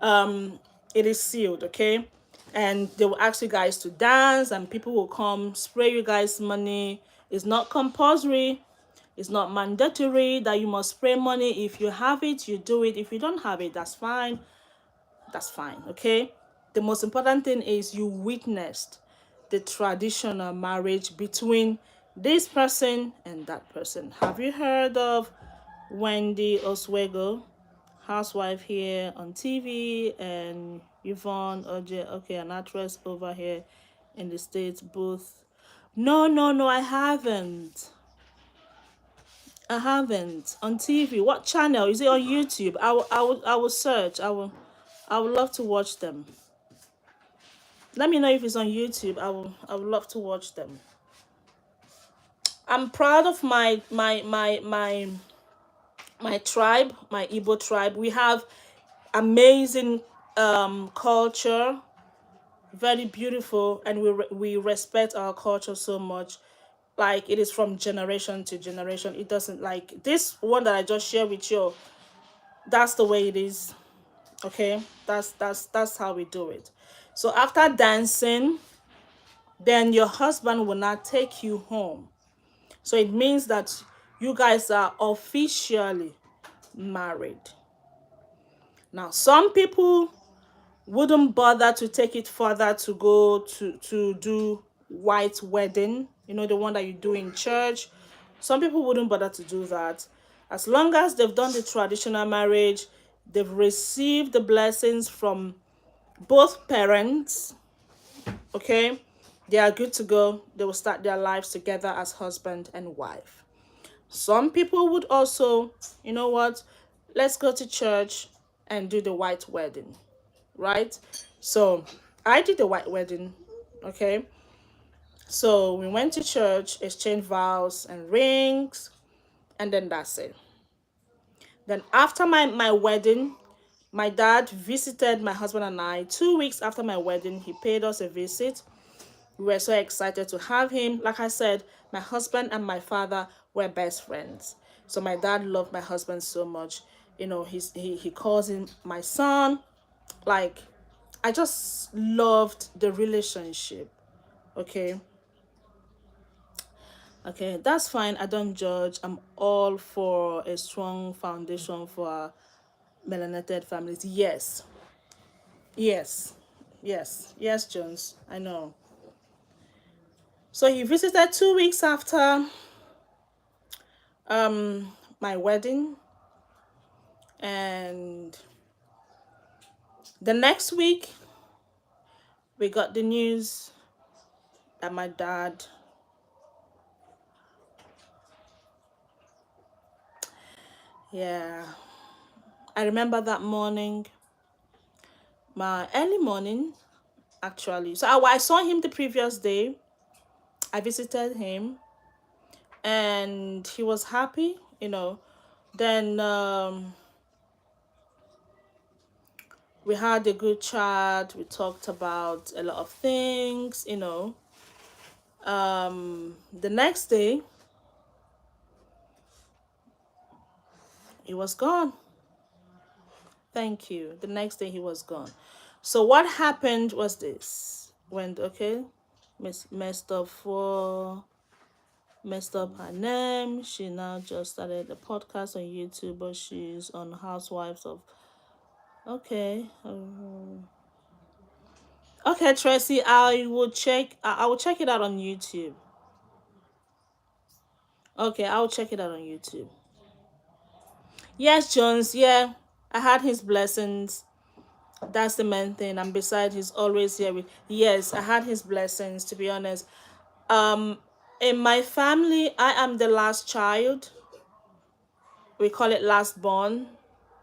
It is sealed, okay? And they will ask you guys to dance, and people will come spray you guys money. It's not compulsory. It's not mandatory that you must spray money. If you have it, you do it. If you don't have it, that's fine. That's fine, okay? The most important thing is you witnessed the traditional marriage between this person and that person. Have you heard of Wendy Oswego, housewife here on TV, and Yvonne Oje, okay, an actress over here in the States, both? No, no, no, I haven't. I haven't. On TV. What channel? Is it on YouTube? I will search. I would love to watch them. Let me know if it's on YouTube. I would love to watch them. I'm proud of my tribe, my Igbo tribe. We have amazing culture, very beautiful, and we respect our culture so much. Like, it is from generation to generation. It doesn't, like this one that I just shared with you. That's the way it is. Okay, that's how we do it. So after dancing, then your husband will not take you home. So it means that you guys are officially married. Now, some people wouldn't bother to take it further to go to do white wedding, the one that you do in church. Some people wouldn't bother to do that. As long as they've done the traditional marriage, they've received the blessings from both parents, okay, they are good to go. They will start their lives together as husband and wife. Some people would also, you know what, let's go to church and do the white wedding, right? So I did the white wedding, okay? So we went to church, exchanged vows and rings, and then that's it. Then after my wedding, my dad visited my husband and I 2 weeks after my wedding. He paid us a visit. We were so excited to have him. Like I said, my husband and my father were best friends. So my dad loved my husband so much. He calls him my son. Like, I just loved the relationship. Okay. Okay, that's fine. I don't judge. I'm all for a strong foundation for melanated families. Yes. Yes. Yes. Yes, Jones. I know. So he visited 2 weeks after my wedding, and the next week we got the news that my dad, yeah, I remember that morning, my early morning, actually. So I saw him the previous day. I visited him, and he was happy. Then We had a good chat. We talked about a lot of things, you know. The next day, he was gone. Thank you. The next day, he was gone. So what happened was this. Went okay, messed up her name. She now just started a podcast on YouTube, but she's on Housewives of. Okay, okay, Tracy. I will check. I will check it out on YouTube. Okay, I will check it out on YouTube. Yes, Jones. Yeah, I had his blessings. That's the main thing. And besides, he's always here with. Yes, I had his blessings. To be honest, um, in my family, I am the last child. We call it last born.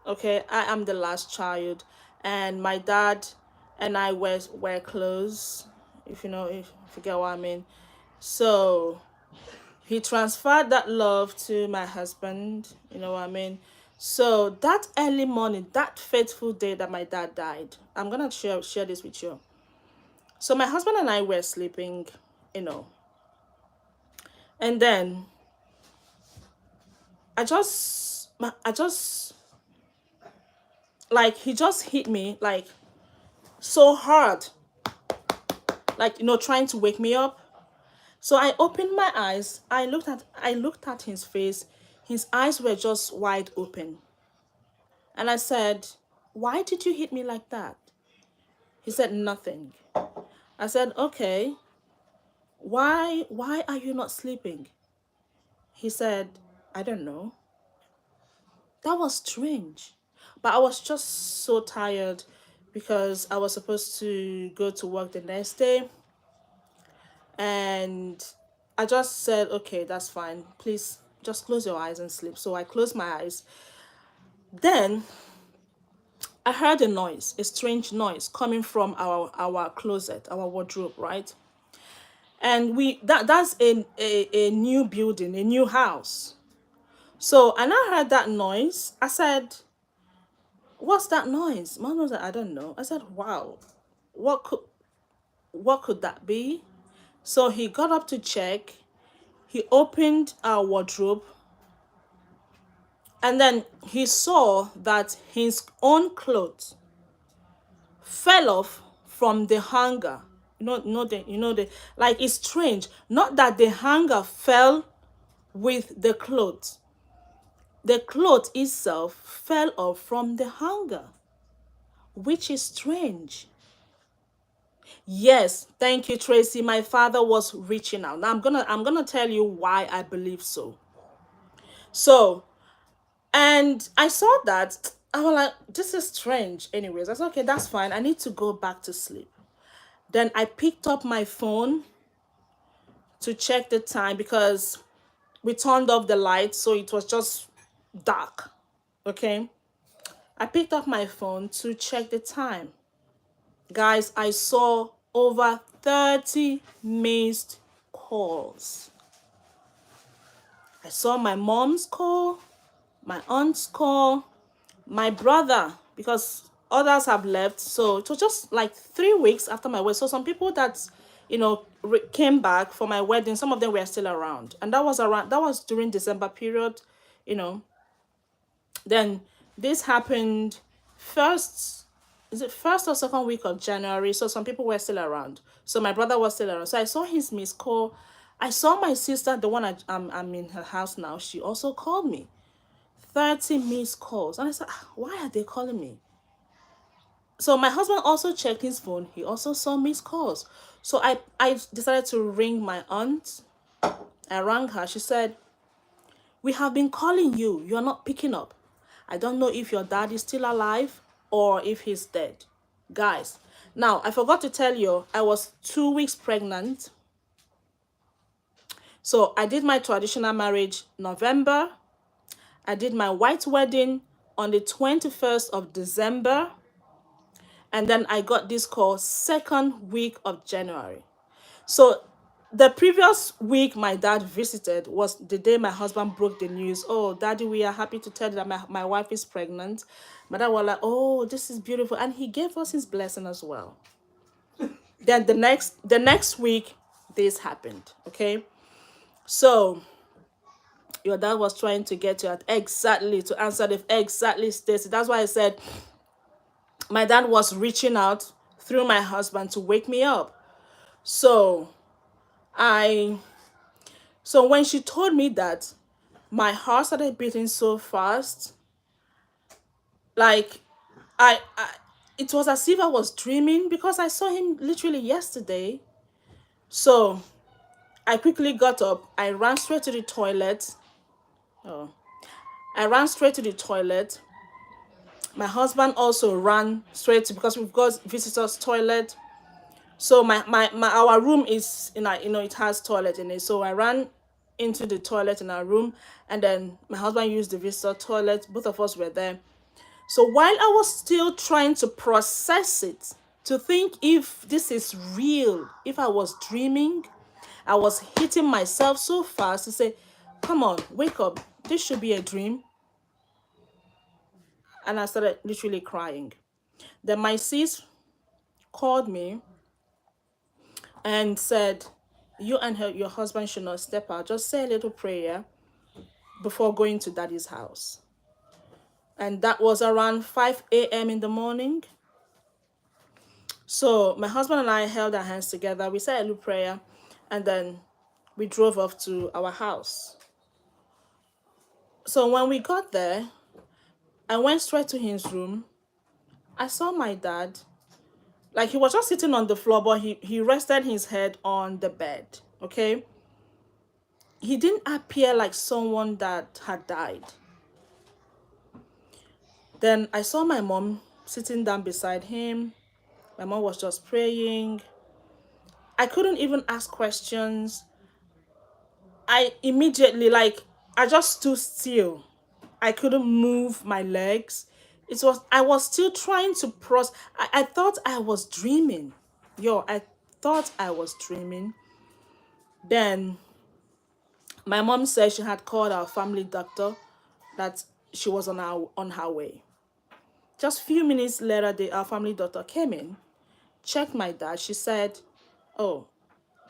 Okay, I am the last child, and my dad and I were close. If you know, if you get what I mean. So he transferred that love to my husband. You know what I mean. So that early morning, that fateful day that my dad died, I'm gonna share this with you. So my husband and I were sleeping, you know, and then I just like he just hit me like so hard, like trying to wake me up. So I opened my eyes. I looked at his face. His eyes were just wide open. And I said, "Why did you hit me like that?" He said nothing. I said, "Okay, why are you not sleeping?" He said, "I don't know." That was strange. But I was just so tired because I was supposed to go to work the next day. And I just said, "Okay, that's fine. Please just close your eyes and sleep." So I closed my eyes. Then I heard a noise, a strange noise coming from our closet, our wardrobe, right? And that's a new building, a new house. So and I heard that noise. I said, "What's that noise?" Mom was like, "I don't know." I said, "Wow, what could what could that be?" So he got up to check. He opened our wardrobe, and then he saw that his own clothes fell off from the hanger. The like it's strange. Not that the hanger fell with the clothes. The cloth itself fell off from the hanger, which is strange. Yes, thank you, Tracy. My father was reaching out. Now I'm gonna tell you why I believe so. So, and I saw that I was like, this is strange. Anyways, I said, okay, that's fine. I need to go back to sleep. Then I picked up my phone to check the time because we turned off the light, so it was just dark. Okay. I picked up my phone to check the time. Guys, I saw over 30 missed calls. I saw my mom's call, my aunt's call, my brother, because others have left. So it was just like 3 weeks after my wedding. So some people that, came back for my wedding, some of them were still around. And that was during December period, you know. Then this happened first, is it first or second week of January? So some people were still around. So my brother was still around. So I saw his missed call. I saw my sister, the one I'm in her house now. She also called me. 30 missed calls. And I said, "Ah, why are they calling me?" So my husband also checked his phone. He also saw missed calls. So I decided to ring my aunt. I rang her. She said, "We have been calling you. You're not picking up. I don't know if your dad is still alive or if he's dead." Guys, now I forgot to tell you, I was 2 weeks pregnant. So I did my traditional marriage November. I did my white wedding on the 21st of December. And then I got this call second week of January. So The previous week my dad visited was the day my husband broke the news. Oh, daddy, we are happy to tell you that my wife is pregnant. My dad was like, oh, this is beautiful. And he gave us his blessing as well. Then the next week, this happened. Okay. So your dad was trying to get you at exactly to answer the exactly Stacy. That's why I said my dad was reaching out through my husband to wake me up. So I so when she told me that, my heart started beating so fast. Like I it was as if I was dreaming because I saw him literally yesterday. So I quickly got up. I ran straight to the toilet. Oh. I ran straight to the toilet. My husband also ran straight to, because we've got visitors toilet. So my our room is in a, it has toilet in it. So I ran into the toilet in our room, and then my husband used the visitor toilet. Both of us were there. So while I was still trying to process it, to think if this is real, if I was dreaming, I was hitting myself so fast to say, come on, wake up. This should be a dream. And I started literally crying. Then my sis called me and said, you and your husband should not step out. Just say a little prayer before going to daddy's house. And that was around 5 a.m. in the morning. So my husband and I held our hands together. We said a little prayer, and then we drove off to our house. So when we got there, I went straight to his room. I saw my dad. Like, he was just sitting on the floor, but he rested his head on the bed. Okay? He didn't appear like someone that had died. Then I saw my mom sitting down beside him. My mom was just praying. I couldn't even ask questions. I immediately, like, I just stood still. I couldn't move my legs. I was still trying to process. I thought I was dreaming. I thought I was dreaming. Then my mom said she had called our family doctor, that she was on her way. Just few minutes later, our family doctor came in, checked my dad. She said, oh,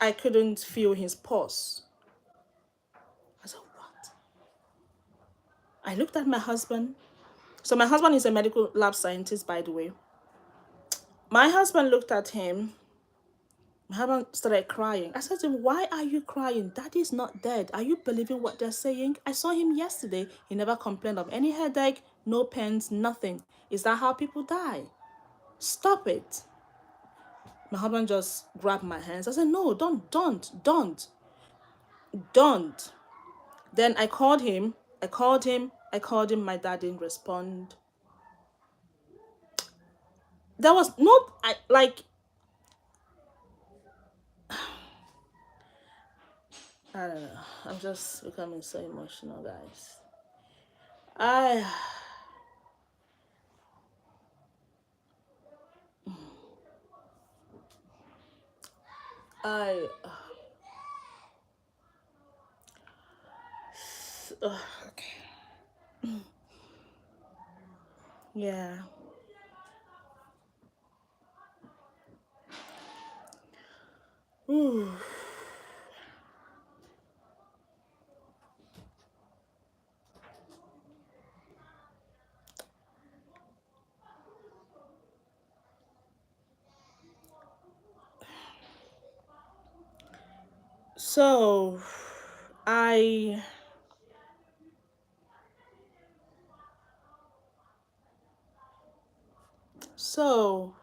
I couldn't feel his pulse. I said, what? I looked at my husband. So my husband is a medical lab scientist, by the way. My husband looked at him. My husband started crying. I said to him, why are you crying? Daddy's not dead. Are you believing what they're saying? I saw him yesterday. He never complained of any headache, no pains, nothing. Is that how people die? Stop it. My husband just grabbed my hands. I said, no, don't. Then I called him. My dad didn't respond. There was no, I don't know. I'm just becoming so emotional, guys. I, I, okay. Yeah. Ooh. So, I, so,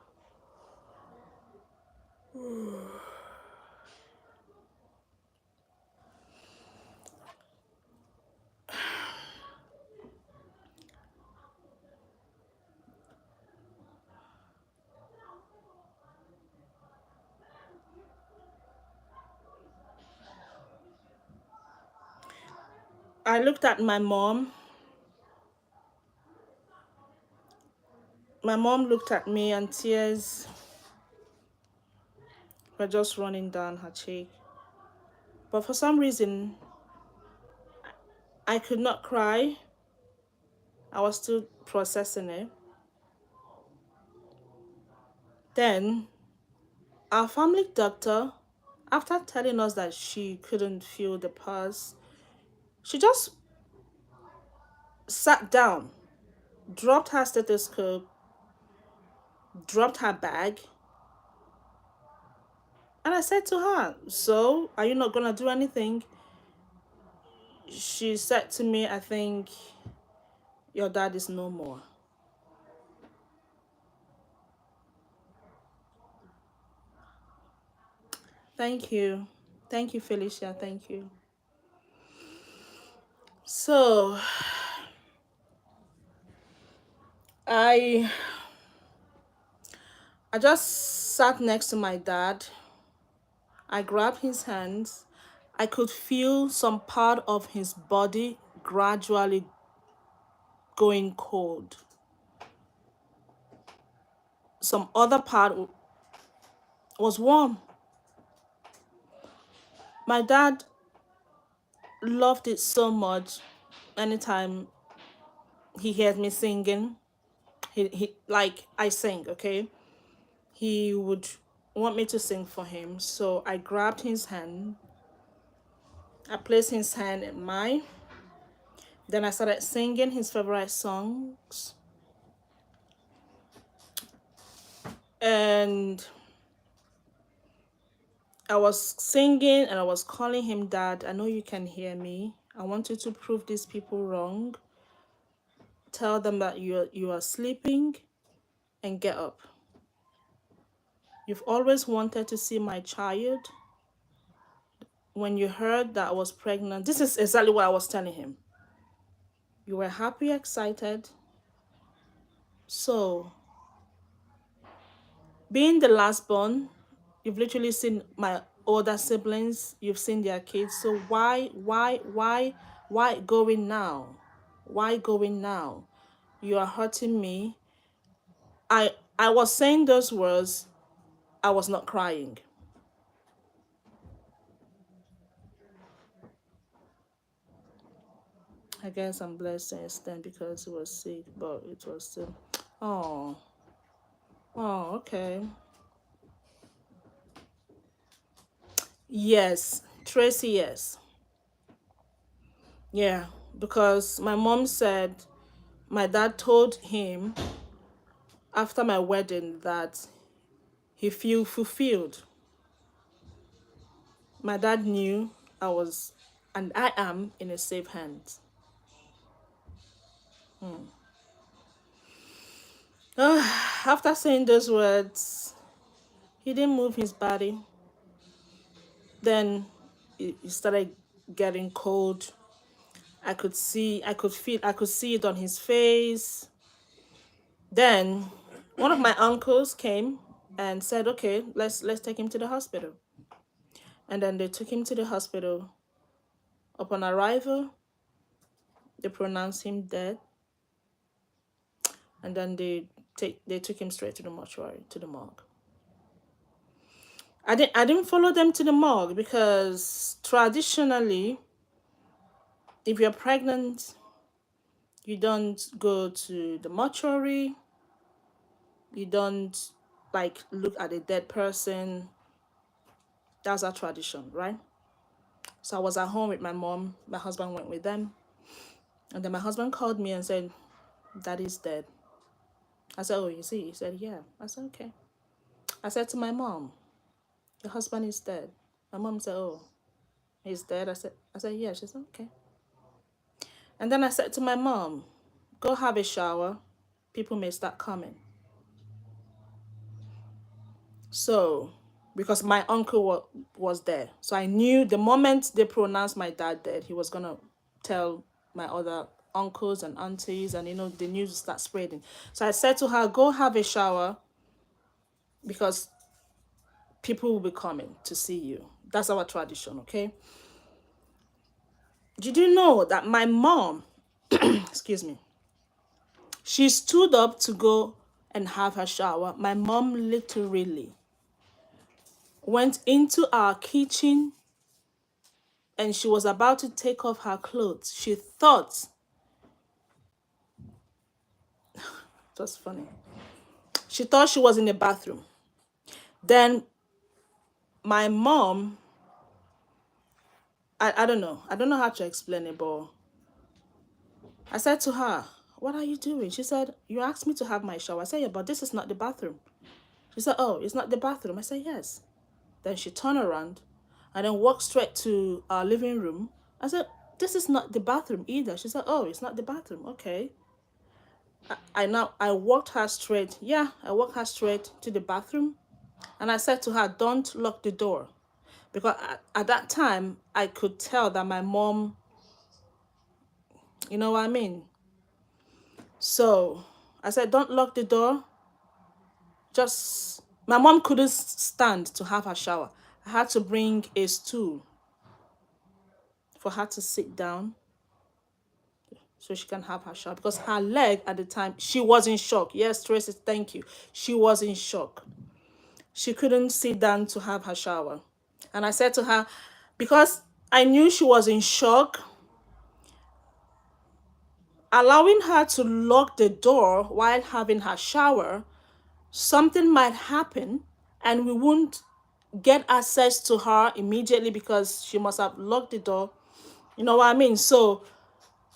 I looked at my mom. My mom looked at me, and tears were just running down her cheek. But for some reason, I could not cry. I was still processing it. Then, our family doctor, after telling us that she couldn't feel the pulse, she just sat down, dropped her stethoscope, dropped her bag, and I said to her, "So, are you not gonna do anything?" She said to me, "I think your dad is no more." Thank you. Thank you, Felicia. Thank you. So, I I just sat next to my dad. I grabbed his hands. I could feel some part of his body gradually going cold. Some other part was warm. My dad loved it so much. Anytime he heard me singing, he like I sing, okay? He would want me to sing for him. So I grabbed his hand. I placed his hand in mine. Then I started singing his favorite songs. And I was singing and I was calling him dad. I know you can hear me. I want you to prove these people wrong. Tell them that you are sleeping and get up. You've always wanted to see my child. When you heard that I was pregnant, this is exactly what I was telling him. You were happy, excited. So, being the last born, you've literally seen my older siblings, you've seen their kids. So why going now? Why going now? You are hurting me. I was saying those words, I was not crying. I guess I'm blessed to extent because he was sick, but it was still. Oh, oh, okay. Yes, Tracy, yes. Yeah, because my mom said my dad told him after my wedding that he feel fulfilled. My dad knew I was and I am in a safe hands. After saying those words, he didn't move his body. Then it started getting cold. I could see it on his face. Then one of my uncles came and said, "Okay, let's take him to the hospital." And then they took him to the hospital. Upon arrival, they pronounced him dead, and then they took him straight to the mortuary, to the morgue. I didn't follow them to the morgue because traditionally, if you're pregnant, you don't go to the mortuary. You don't like look at a dead person. That's our tradition, right? So I was at home with my mom. My husband went with them, and then my husband called me and said, "Daddy's dead." I said, "Oh, you see?" He said, "Yeah." I said, "Okay." I said to my mom, "Your husband is dead." My mom said, "Oh, he's dead." I said, "Yeah." She said, "Okay." And then I said to my mom, "Go have a shower. People may start coming." So, because my uncle was there. So I knew the moment they pronounced my dad dead, he was going to tell my other uncles and aunties, and the news start spreading. So I said to her, "Go have a shower because people will be coming to see you." That's our tradition, okay? Did you know that my mom, excuse me, she stood up to go and have her shower? My mom literally went into our kitchen, and she was about to take off her clothes. She thought, it was funny, she thought she was in the bathroom. Then my mom, I don't know. I don't know how to explain it, but I said to her, what are you doing? She said, you asked me to have my shower. I said, yeah, but this is not the bathroom. She said, oh, it's not the bathroom. I said, yes. Then she turned around and then walked straight to our living room. I said, this is not the bathroom either. She said, oh, it's not the bathroom. Okay. I walked her straight. Yeah, I walked her straight to the bathroom. And I said to her, don't lock the door. Because at that time, I could tell that my mom, you know what I mean? So I said, don't lock the door. Just, my mom couldn't stand to have her shower. I had to bring a stool for her to sit down so she can have her shower. Because her leg at the time, she was in shock. Yes, Tracy, thank you. She was in shock. She couldn't sit down to have her shower. And I said to her, because I knew she was in shock, allowing her to lock the door while having her shower, something might happen and we won't get access to her immediately because she must have locked the door. You know what I mean? So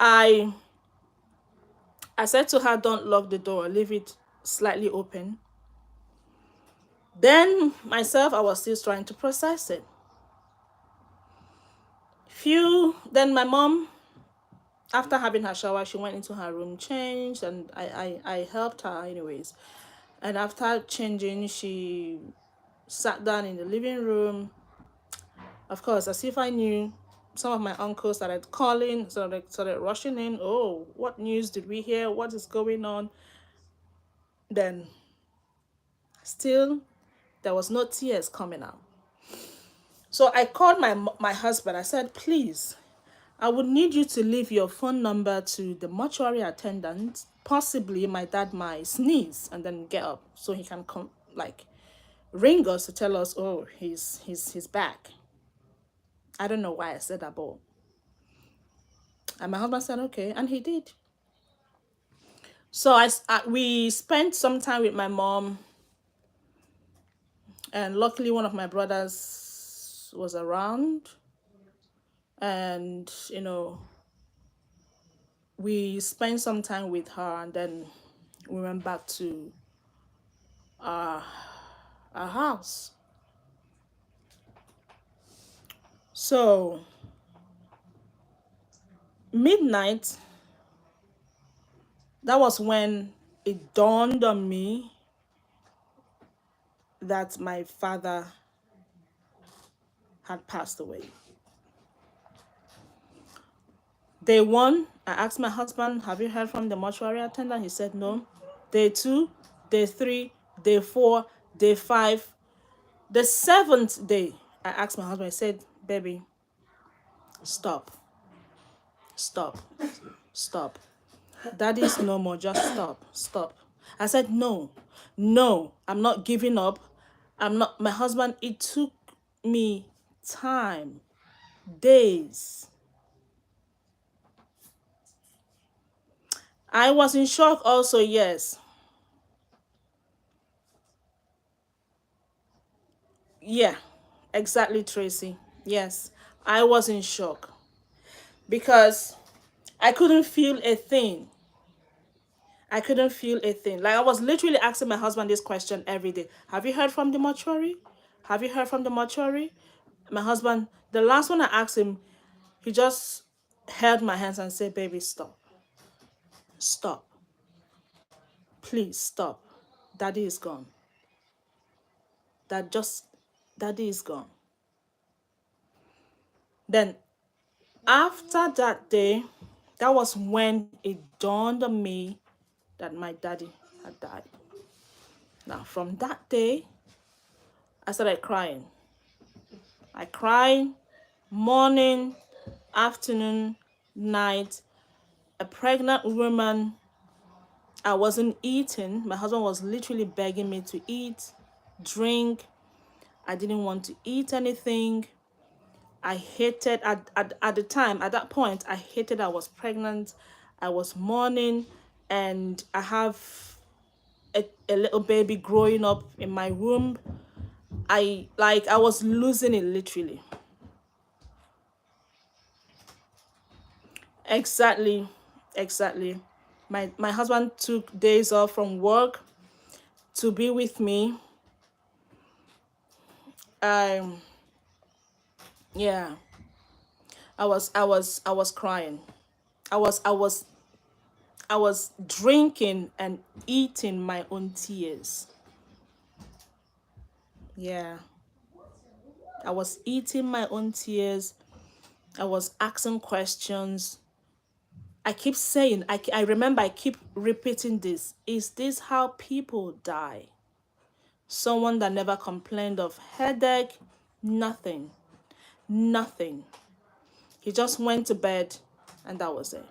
I said to her, don't lock the door, leave it slightly open. Then myself, I was still trying to process it. Then my mom, after having her shower, she went into her room, changed, and I helped her anyways. And after changing, she sat down in the living room. Of course, as if I knew, some of my uncles started calling, started rushing in. Oh, what news did we hear? What is going on? Then, still, there was no tears coming out. So I called my husband. I said, please, I would need you to leave your phone number to the mortuary attendant. Possibly my dad might sneeze and then get up so he can come, like, ring us to tell us, oh, he's back. I don't know why I said that, but and my husband said okay, and he did. So we spent some time with my mom, and luckily one of my brothers was around, and we spent some time with her, and then we went back to our house. So midnight, that was when it dawned on me that my father had passed away. Day one, I asked my husband, have you heard from the mortuary attendant? He said no. Day two, day three, day four, day five. The seventh day, I asked my husband, I said, baby, stop. Stop. Stop. Daddy's no more, just stop. Stop. I said, no, I'm not giving up. My husband, it took me time, days. I was in shock also, yes. Yeah, exactly, Tracy. Yes, I was in shock because I couldn't feel a thing. I couldn't feel a thing. Like I was literally asking my husband this question every day. Have you heard from the mortuary? Have you heard from the mortuary? My husband, the last one I asked him, he just held my hands and said, baby, stop. Stop. Please stop. Daddy is gone. Daddy is gone. Then after that day, that was when it dawned on me that my daddy had died. Now, from that day, I started crying. I cried morning, afternoon, night. A pregnant woman, I wasn't eating. My husband was literally begging me to eat, drink. I didn't want to eat anything. I hated at the time, at that point, I hated I was pregnant, I was mourning, and I have a little baby growing up in my womb. I was losing it literally. Exactly. Exactly. My husband took days off from work to be with me. Um yeah. I was crying. I was drinking and eating my own tears. Yeah. I was eating my own tears. I was asking questions. I keep saying, I remember I keep repeating this. Is this how people die? Someone that never complained of headache, nothing, nothing. He just went to bed and that was it.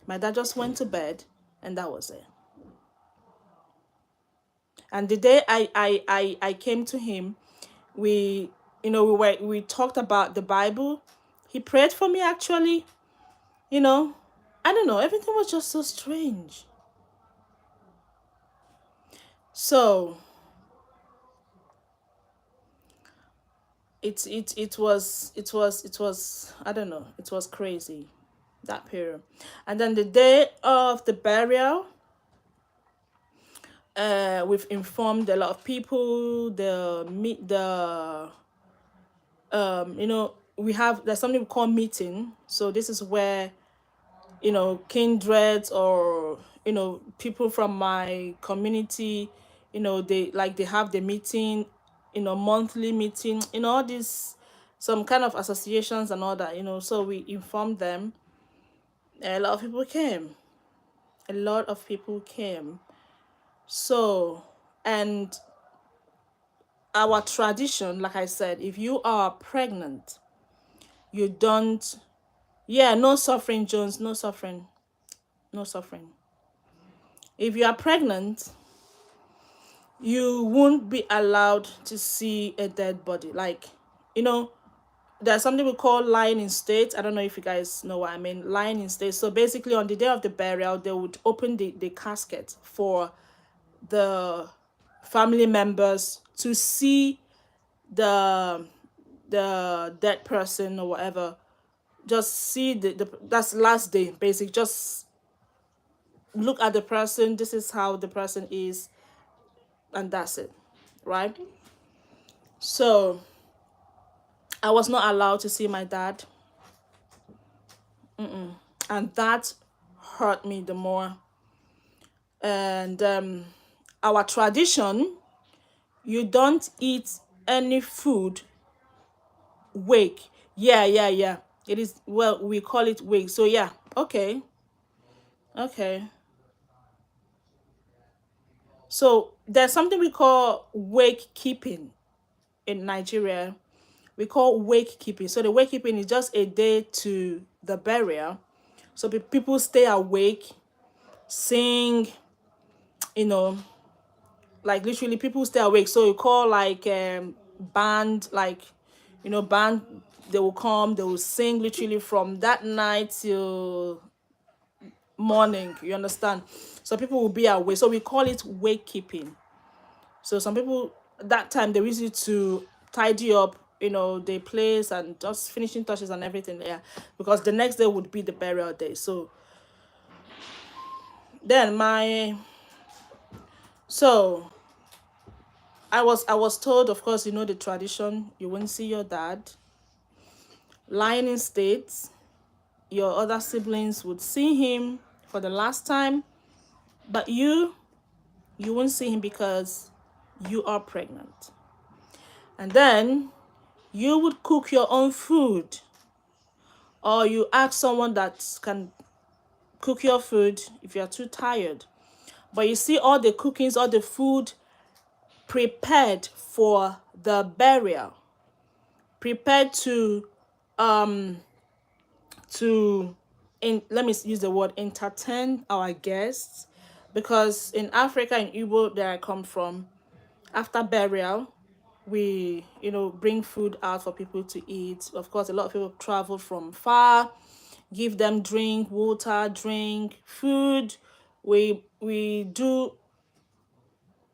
My dad just went to bed and that was it. And the day I came to him, we we talked about the Bible. He prayed for me actually, you know. I don't know, everything was just so strange. So it was I don't know, it was crazy that period. And then the day of the burial, we've informed a lot of people. We have there's something we call meeting. So this is where kindreds or people from my community, they have the meeting, monthly meeting, all these some kind of associations and all that, so we informed them. A lot of people came. A lot of people came. So, and our tradition, like I said, if you are pregnant, you don't, yeah, no suffering, Jones, no suffering, no suffering. If you are pregnant, you won't be allowed to see a dead body. Like, you know, there's something we call lying in state. I don't know if you guys know what I mean. Lying in state. So basically, on the day of the burial, they would open the casket for the family members to see the dead person or whatever. Just see that's last day, basic. Just look at the person. This is how the person is, and that's it, right? So I was not allowed to see my dad, and that hurt me the more. And our tradition, you don't eat any food wake. Yeah, yeah, yeah. It is, well, we call it wake. So yeah, okay, okay. So there's something we call wake keeping in Nigeria. We call wake keeping. So the wake keeping is just a day to the burial. So people stay awake, sing, you know, like literally people stay awake. So you call like band, like band. They will come. They will sing literally from that night till morning. You understand? So people will be awake. So we call it wake keeping. So some people that time they use it to tidy up, their place and just finishing touches and everything there, because the next day would be the burial day. So then so I was told, of course, the tradition, you won't see your dad. Lying in state, your other siblings would see him for the last time, but you won't see him because you are pregnant. And then you would cook your own food, or you ask someone that can cook your food if you're too tired. But you see all the cookings, all the food prepared for the burial, prepared to let me use the word entertain our guests, because in Africa, in Igbo, that I come from, after burial, we, you know, bring food out for people to eat. Of course, a lot of people travel from far, give them drink, water, drink, food. We do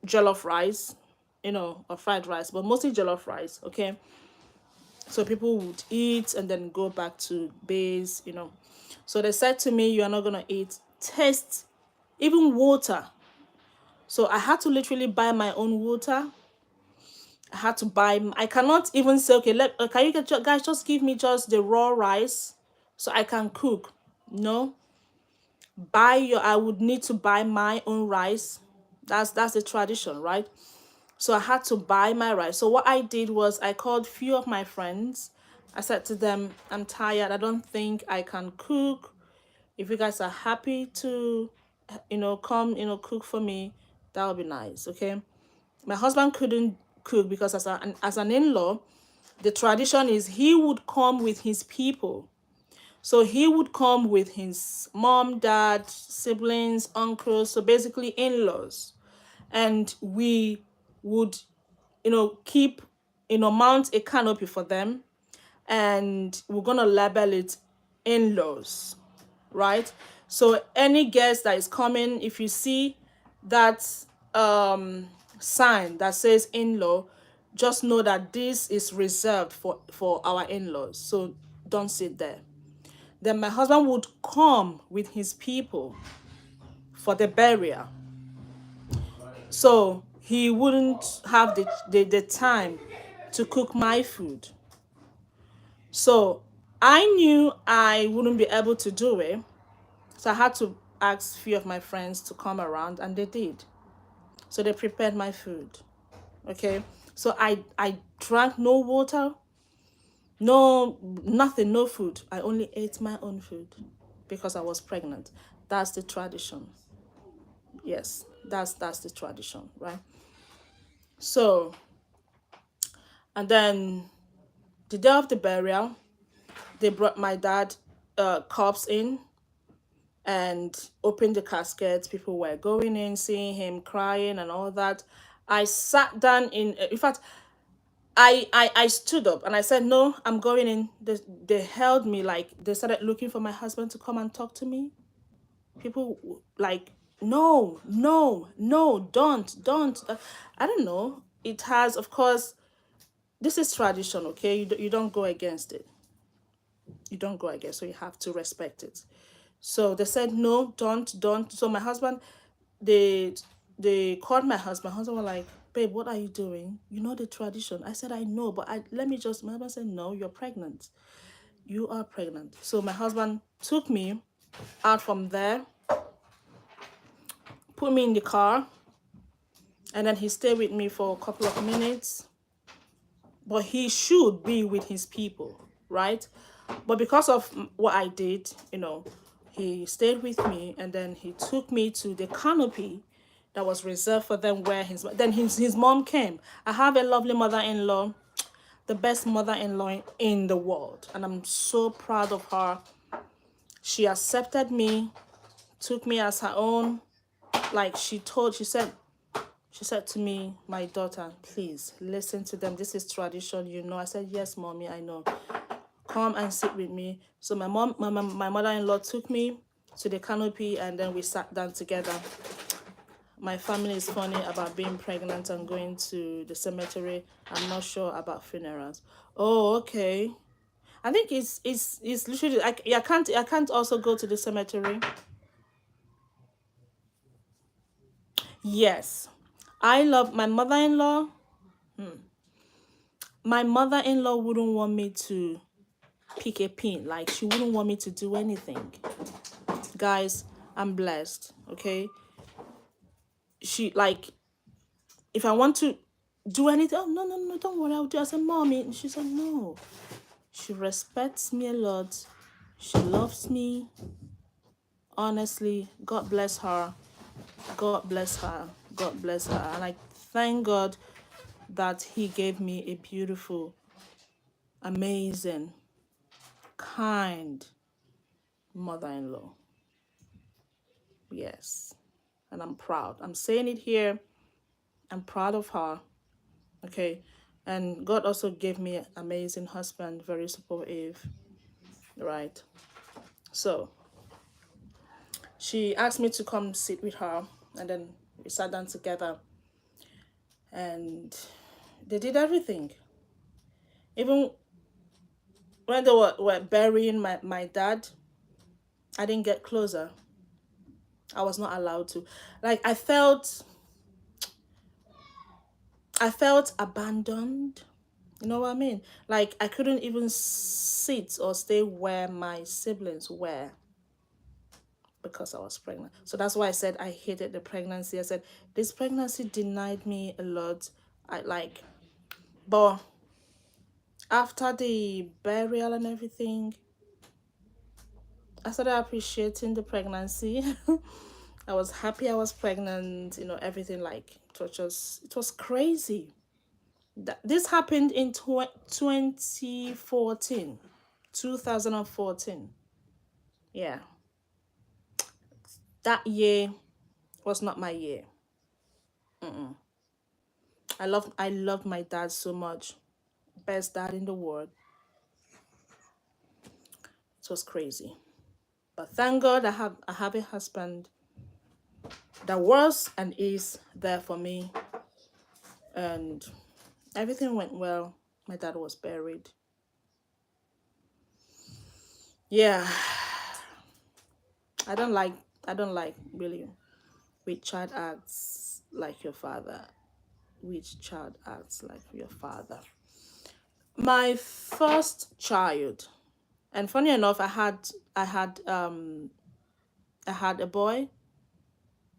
jollof rice, you know, or fried rice, but mostly jollof rice, okay? So people would eat and then go back to base, you know. So they said to me, "You are not gonna eat, taste even water." So I had to literally buy my own water. I had to buy. I cannot even say, "Okay, can you guys just give me just the raw rice so I can cook?" No, I would need to buy my own rice. That's the tradition, right? So I had to buy my rice. So what I did was I called few of my friends. I said to them, "I'm tired. I don't think I can cook. If you guys are happy to, you know, come, you know, cook for me, that would be nice." Okay. My husband couldn't cook because as an in-law, the tradition is he would come with his people. So he would come with his mom, dad, siblings, uncles, so basically in-laws. And we would, you know, keep, you know, mount a canopy for them, and we're gonna label it in-laws, right? So any guest that is coming, if you see that sign that says in-law, just know that this is reserved for our in-laws. So don't sit there. Then my husband would come with his people for the burial. So he wouldn't have the time to cook my food. So I knew I wouldn't be able to do it. So I had to ask a few of my friends to come around, and they did. So they prepared my food. Okay. So I drank no water, no nothing, no food. I only ate my own food because I was pregnant. That's the tradition. Yes, that's the tradition, right? So, and then the day of the burial, they brought my dad corpse in and opened the casket. People were going in, seeing him crying and all that. I sat down in fact, I stood up and I said, "No, I'm going in." They held me, like they started looking for my husband to come and talk to me. People like, "No, no, no, don't." I don't know. It has, of course, this is tradition, okay? You don't go against it. You don't go against, so you have to respect it. So they said, "No, don't." So my husband, they they called my husband. My husband was like, "Babe, what are you doing? You know the tradition." I said, "I know, but I let me just." My husband said, "No, you're pregnant. You are pregnant." So my husband took me out from there, put me in the car, and then he stayed with me for a couple of minutes. But he should be with his people, right? But because of what I did, you know, he stayed with me, and then he took me to the canopy that was reserved for them, where his mom came. I have a lovely mother-in-law, the best mother-in-law in the world, and I'm so proud of her. She accepted me, took me as her own. Like she said to me, "My daughter, please listen to them. This is tradition, you know." I said, "Yes, mommy, I know. Come and sit with me." So my mother-in-law took me to the canopy, and then we sat down together. My family is funny about being pregnant and going to the cemetery. I'm not sure about funerals. Oh, okay. I think it's literally like I can't also go to the cemetery. Yes. I love my mother-in-law. My mother-in-law wouldn't want me to pick a pin. Like she wouldn't want me to do anything. Guys, I'm blessed, okay? She like if I want to do anything, "Oh, no, no, no, don't worry, I'll do." I said, "Mommy." And she said, "No." She respects me a lot. She loves me. Honestly, God bless her. God bless her. God bless her. And I thank God that He gave me a beautiful, amazing, kind mother-in-law. Yes. And I'm proud. I'm saying it here. I'm proud of her. Okay. And God also gave me an amazing husband, very supportive, right? So she asked me to come sit with her, and then we sat down together, and they did everything. Even when they were burying my dad, I didn't get closer. I was not allowed to. Like I felt abandoned. You know what I mean? Like I couldn't even sit or stay where my siblings were because I was pregnant. So that's why I said I hated the pregnancy. I said this pregnancy denied me a lot. I like, but after the burial and everything, I started appreciating the pregnancy. I was happy I was pregnant, everything, like it was crazy. This happened in 2014. 2014. Yeah. That year was not my year. I loved my dad so much. Best dad in the world. It was crazy. But thank God I have a husband that was and is there for me, and everything went well. My dad was buried. Yeah, I don't like I don't like really which child acts like your father. Which child acts like your father? My first child, and funny enough, I had a boy.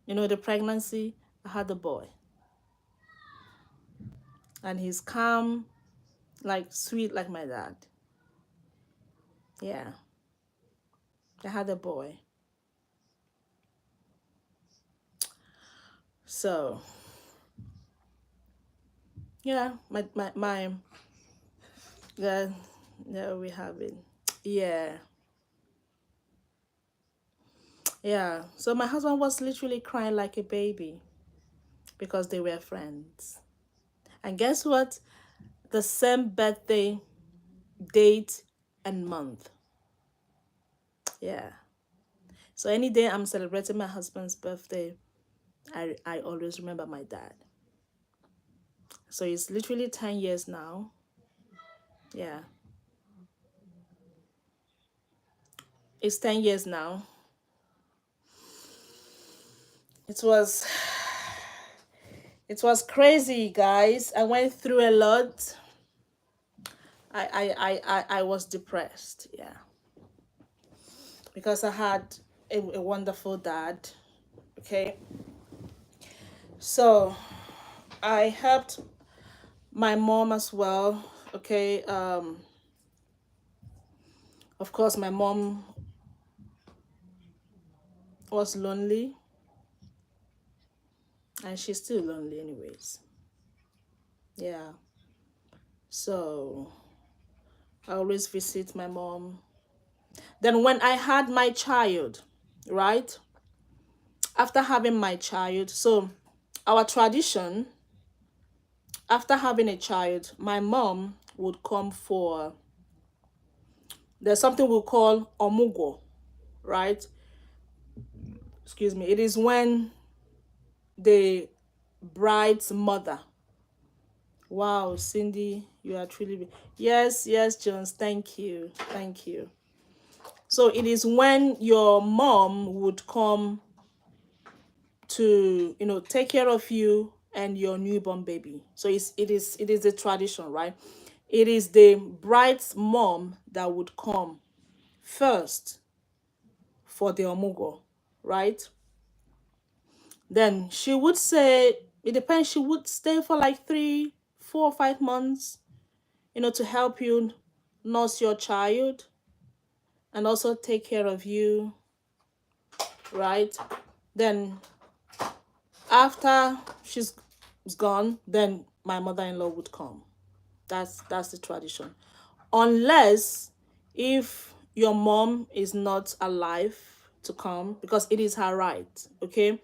The pregnancy. I had a boy, and he's calm, like sweet, like my dad. Yeah, I had a boy. So yeah, my yeah, there we have it. Yeah, yeah. So my husband was literally crying like a baby because they were friends. And guess what? The same birthday, date, and month. Yeah. So any day I'm celebrating my husband's birthday, I always remember my dad. So it's literally 10 years now. Yeah. It's 10 years now. It was it was crazy, guys. I went through a lot. I was depressed, yeah. Because I had a wonderful dad. Okay. So I helped my mom as well. Okay. Of course my mom was lonely, and she's still lonely anyways. Yeah. So I always visit my mom. Then when I had my child, right? After having my child, so our tradition, after having a child, my mom would come for, there's something we call omugo, right? Excuse me. It is when the bride's mother. Wow, Cindy, you are truly. Yes, yes, Jones. Thank you. Thank you. So it is when your mom would come to, take care of you and your newborn baby. So it is a tradition, right? It is the bride's mom that would come first for the omugo, right? Then she would say, it depends, she would stay for like 3, 4, 5 months, to help you nurse your child and also take care of you, right? Then after she's gone, then my mother-in-law would come. That's the tradition. Unless if your mom is not alive to come, because it is her right, okay?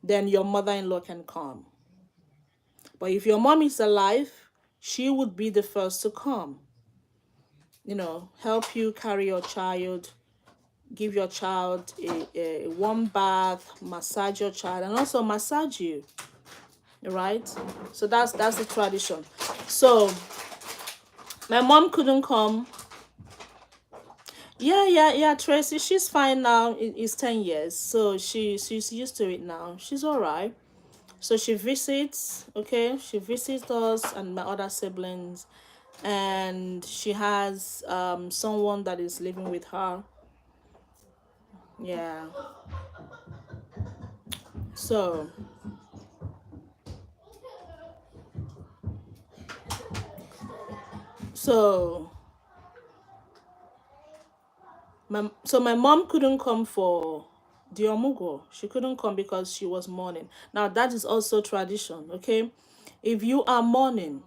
Then your mother-in-law can come. But if your mom is alive, she would be the first to come, help you carry your child, give your child a warm bath, massage your child, and also massage you, right? So that's the tradition. So my mom couldn't come. Yeah, Tracy, she's fine now. It's 10 years, so she's used to it now. She's all right. So she visits, okay? She visits us and my other siblings, and she has someone that is living with her. Yeah. So so my mom couldn't come for the omugo. She couldn't come because she was mourning. Now that is also tradition, okay? If you are mourning,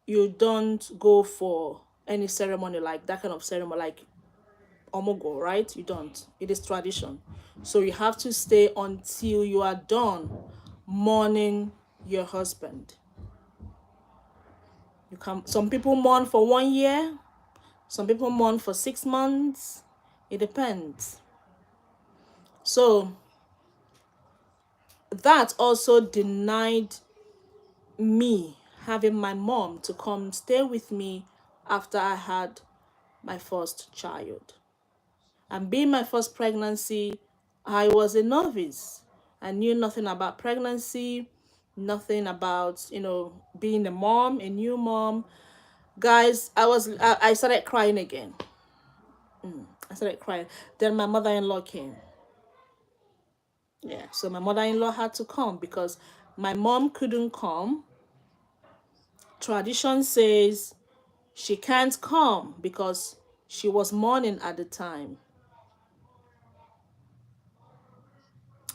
you don't go for any ceremony, like that kind of ceremony, like omugo, right? You don't. It is tradition. So you have to stay until you are done mourning your husband. You can. Some people mourn for 1 year. Some people mourn for 6 months. It depends. So that also denied me having my mom to come stay with me after I had my first child. And being my first pregnancy, I was a novice. I knew nothing about pregnancy, nothing about, being a mom, a new mom. Guys, I started crying again. I started crying. Then my mother-in-law came. Yeah, so my mother-in-law had to come because my mom couldn't come. Tradition says she can't come because she was mourning at the time.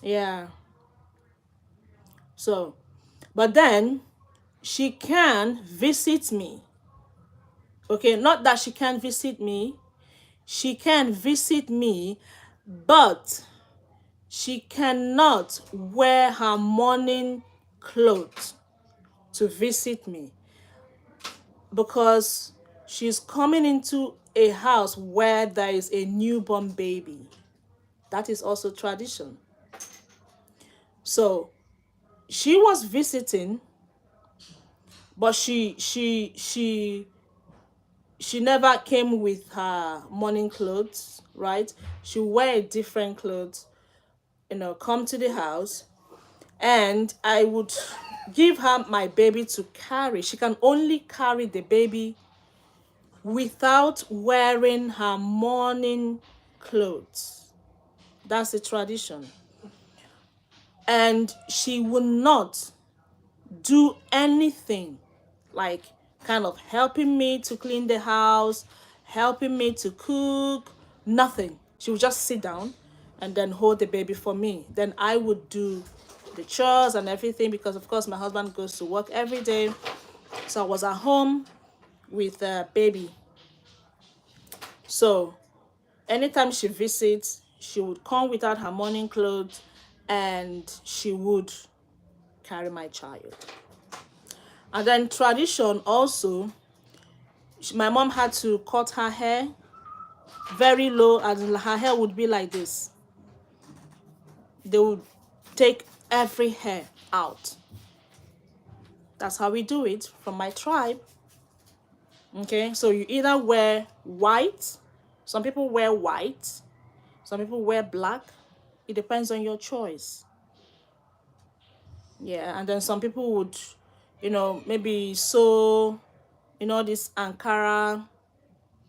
Yeah. So, but then she can visit me. Okay, not that she can visit me. She can visit me, but she cannot wear her mourning clothes to visit me because she's coming into a house where there is a newborn baby. That is also tradition. So she was visiting, but she never came with her morning clothes, right? She wear different clothes, come to the house, and I would give her my baby to carry. She can only carry the baby without wearing her morning clothes. That's the tradition. And she will not do anything like kind of helping me to clean the house, helping me to cook, nothing. She would just sit down and then hold the baby for me. Then I would do the chores and everything because, of course, my husband goes to work every day. So I was at home with a baby. So anytime she visits, she would come without her morning clothes and she would carry my child. And then tradition also, my mom had to cut her hair very low, and her hair would be like this. They would take every hair out. That's how we do it from my tribe. Okay, so you either wear white, some people wear white, some people wear black. It depends on your choice. Yeah, and then some people would, maybe sew, this Ankara.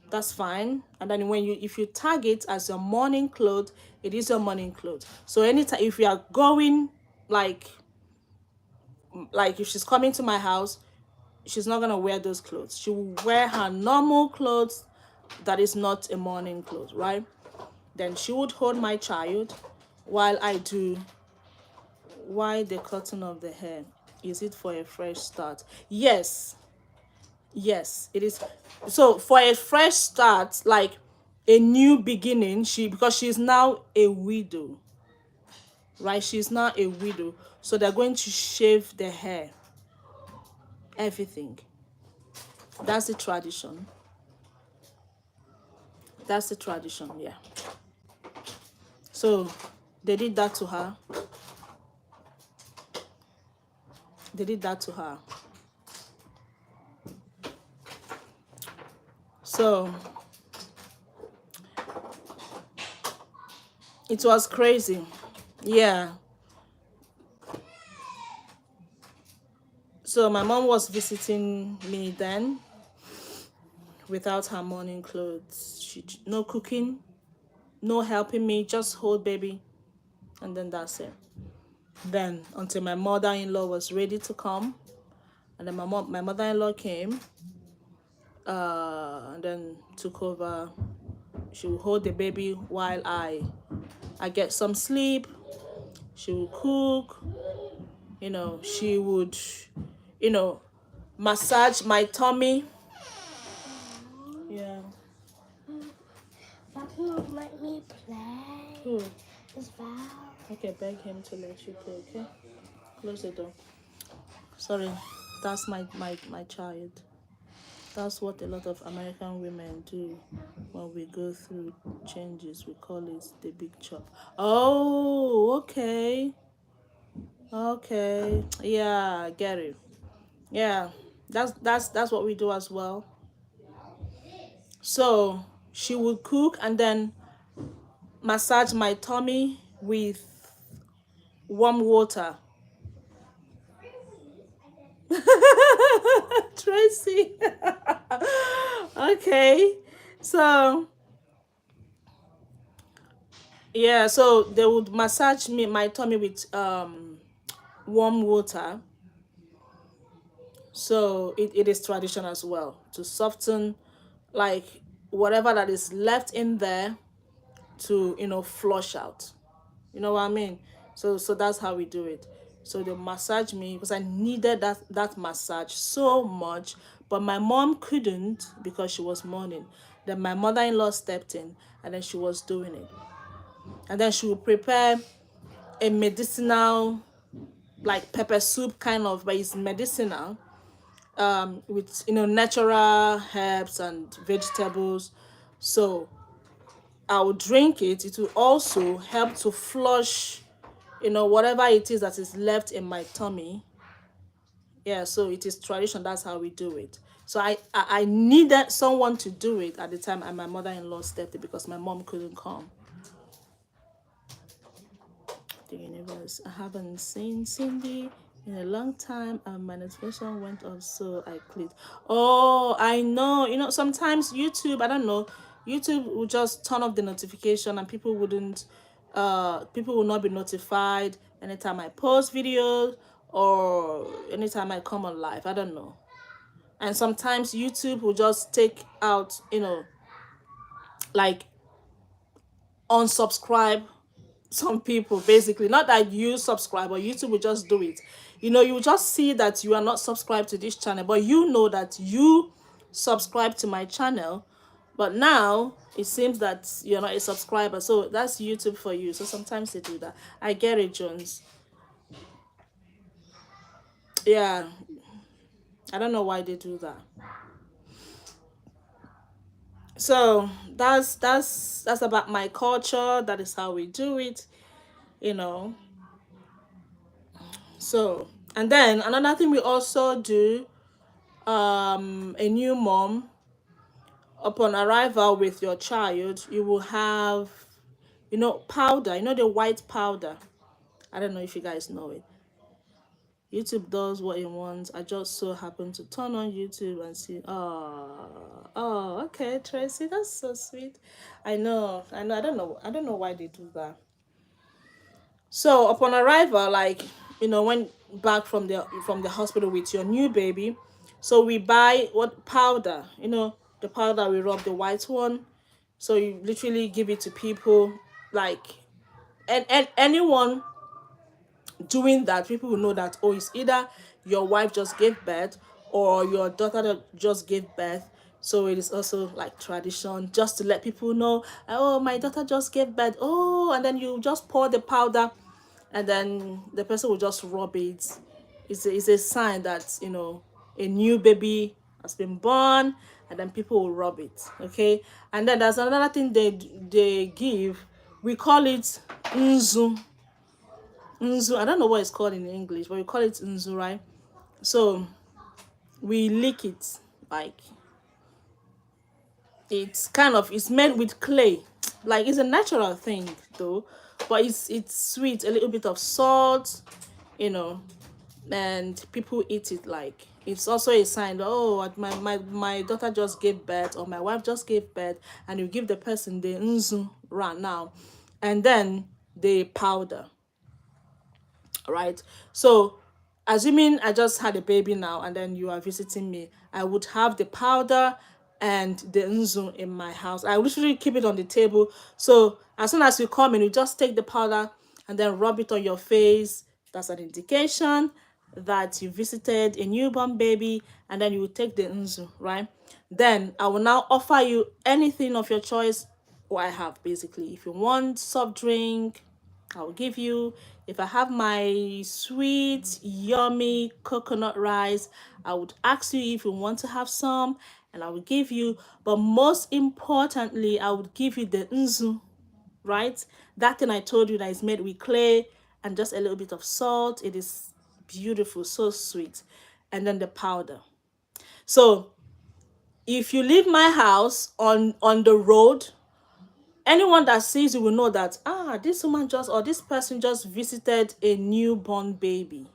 That's fine. And then if you tag it as your morning clothes, it is your morning clothes. So anytime if you are going like if she's coming to my house, she's not gonna wear those clothes. She will wear her normal clothes that is not a morning clothes, right? Then she would hold my child while I do. Why the cutting of the hair? Is it for a fresh start? Yes, it is. So for a fresh start, like a new beginning, because she's now a widow, right? She's now a widow. So they're going to shave the hair, everything. That's the tradition. That's the tradition, yeah. So they did that to her. They did that to her. So it was crazy. Yeah. So my mom was visiting me then without her morning clothes. No cooking, no helping me, just hold baby, and then that's it. Then until my mother-in-law was ready to come, and then my mother-in-law came, and then took over. She would hold the baby while I get some sleep. She would cook, she would, you know, massage my tummy. Yeah. Papa won't let me play. Who? It's Val. Okay, beg him to let you play, okay? Close the door. Sorry, that's my child. That's what a lot of American women do when we go through changes. We call it the big chop. Oh, okay. Okay. Yeah, I get it. Yeah. That's what we do as well. So she would cook and then massage my tummy with warm water. Tracy. Okay. So yeah, so they would massage my tummy with warm water. So it is tradition as well to soften like whatever that is left in there to flush out. You know what I mean? So that's how we do it. So they massage me because I needed that massage so much, but my mom couldn't because she was mourning. Then my mother-in-law stepped in and then she was doing it. And then she would prepare a medicinal like pepper soup kind of, but it's medicinal, with natural herbs and vegetables. So I would drink it. It will also help to flush whatever it is that is left in my tummy. Yeah, so it is tradition. That's how we do it. So I needed someone to do it at the time, and my mother-in-law stepped in because my mom couldn't come. The universe. I haven't seen Cindy in a long time, and my notification went off, so I clicked. Oh, I know. Sometimes YouTube, I don't know, YouTube will just turn off the notification, and people will not be notified anytime I post videos or anytime I come on live. I don't know. And sometimes YouTube will just take out, like unsubscribe some people, basically. Not that you subscribe, but YouTube will just do it. You just see that you are not subscribed to this channel, but you know that you subscribe to my channel, but now it seems that you're not a subscriber. So that's YouTube for you. So sometimes they do that. I get it, Jones. Yeah, I don't know why they do that. So that's about my culture. That is how we do it, you know so. And then another thing we also do, a new mom, upon arrival with your child, you will have powder, the white powder. I don't know if you guys know it. YouTube does what it wants. I just so happen to turn on YouTube and see. Oh, okay, Tracy, that's so sweet. I know. I don't know why they do that. So upon arrival, like when back from the hospital with your new baby, so we buy what powder, the powder we rub, the white one. So you literally give it to people, like, and anyone doing that, people will know that, oh, it's either your wife just gave birth or your daughter that just gave birth. So it is also like tradition just to let people know, oh, my daughter just gave birth. Oh, and then you just pour the powder and then the person will just rub it. It's a sign that a new baby has been born, and then people will rub it. Okay, and then there's another thing they give. We call it nzu. Nzu. I don't know what it's called in English, but we call it nzu, right? So we lick it, like it's kind of, it's made with clay, like it's a natural thing though, but it's sweet, a little bit of salt, you know, and people eat it. Like it's also a sign that, oh, my daughter just gave birth, or my wife just gave birth, and you give the person the nzu right now, and then the powder, right? So assuming I just had a baby now and then you are visiting me, I would have the powder and the nzu in my house. I literally keep it on the table. So as soon as you come in, you just take the powder and then rub it on your face. That's an indication that you visited a newborn baby, and then you will take the nzu, right? Then I will now offer you anything of your choice, what I have basically. If you want soft drink, I will give you. If I have my sweet, yummy coconut rice, I would ask you if you want to have some, and I will give you. But most importantly, I would give you the nzu, right? That thing I told you that is made with clay and just a little bit of salt. It is beautiful, so sweet. And then the powder. So if you leave my house on the road, anyone that sees you will know that, ah, this woman just, or this person just visited a newborn baby.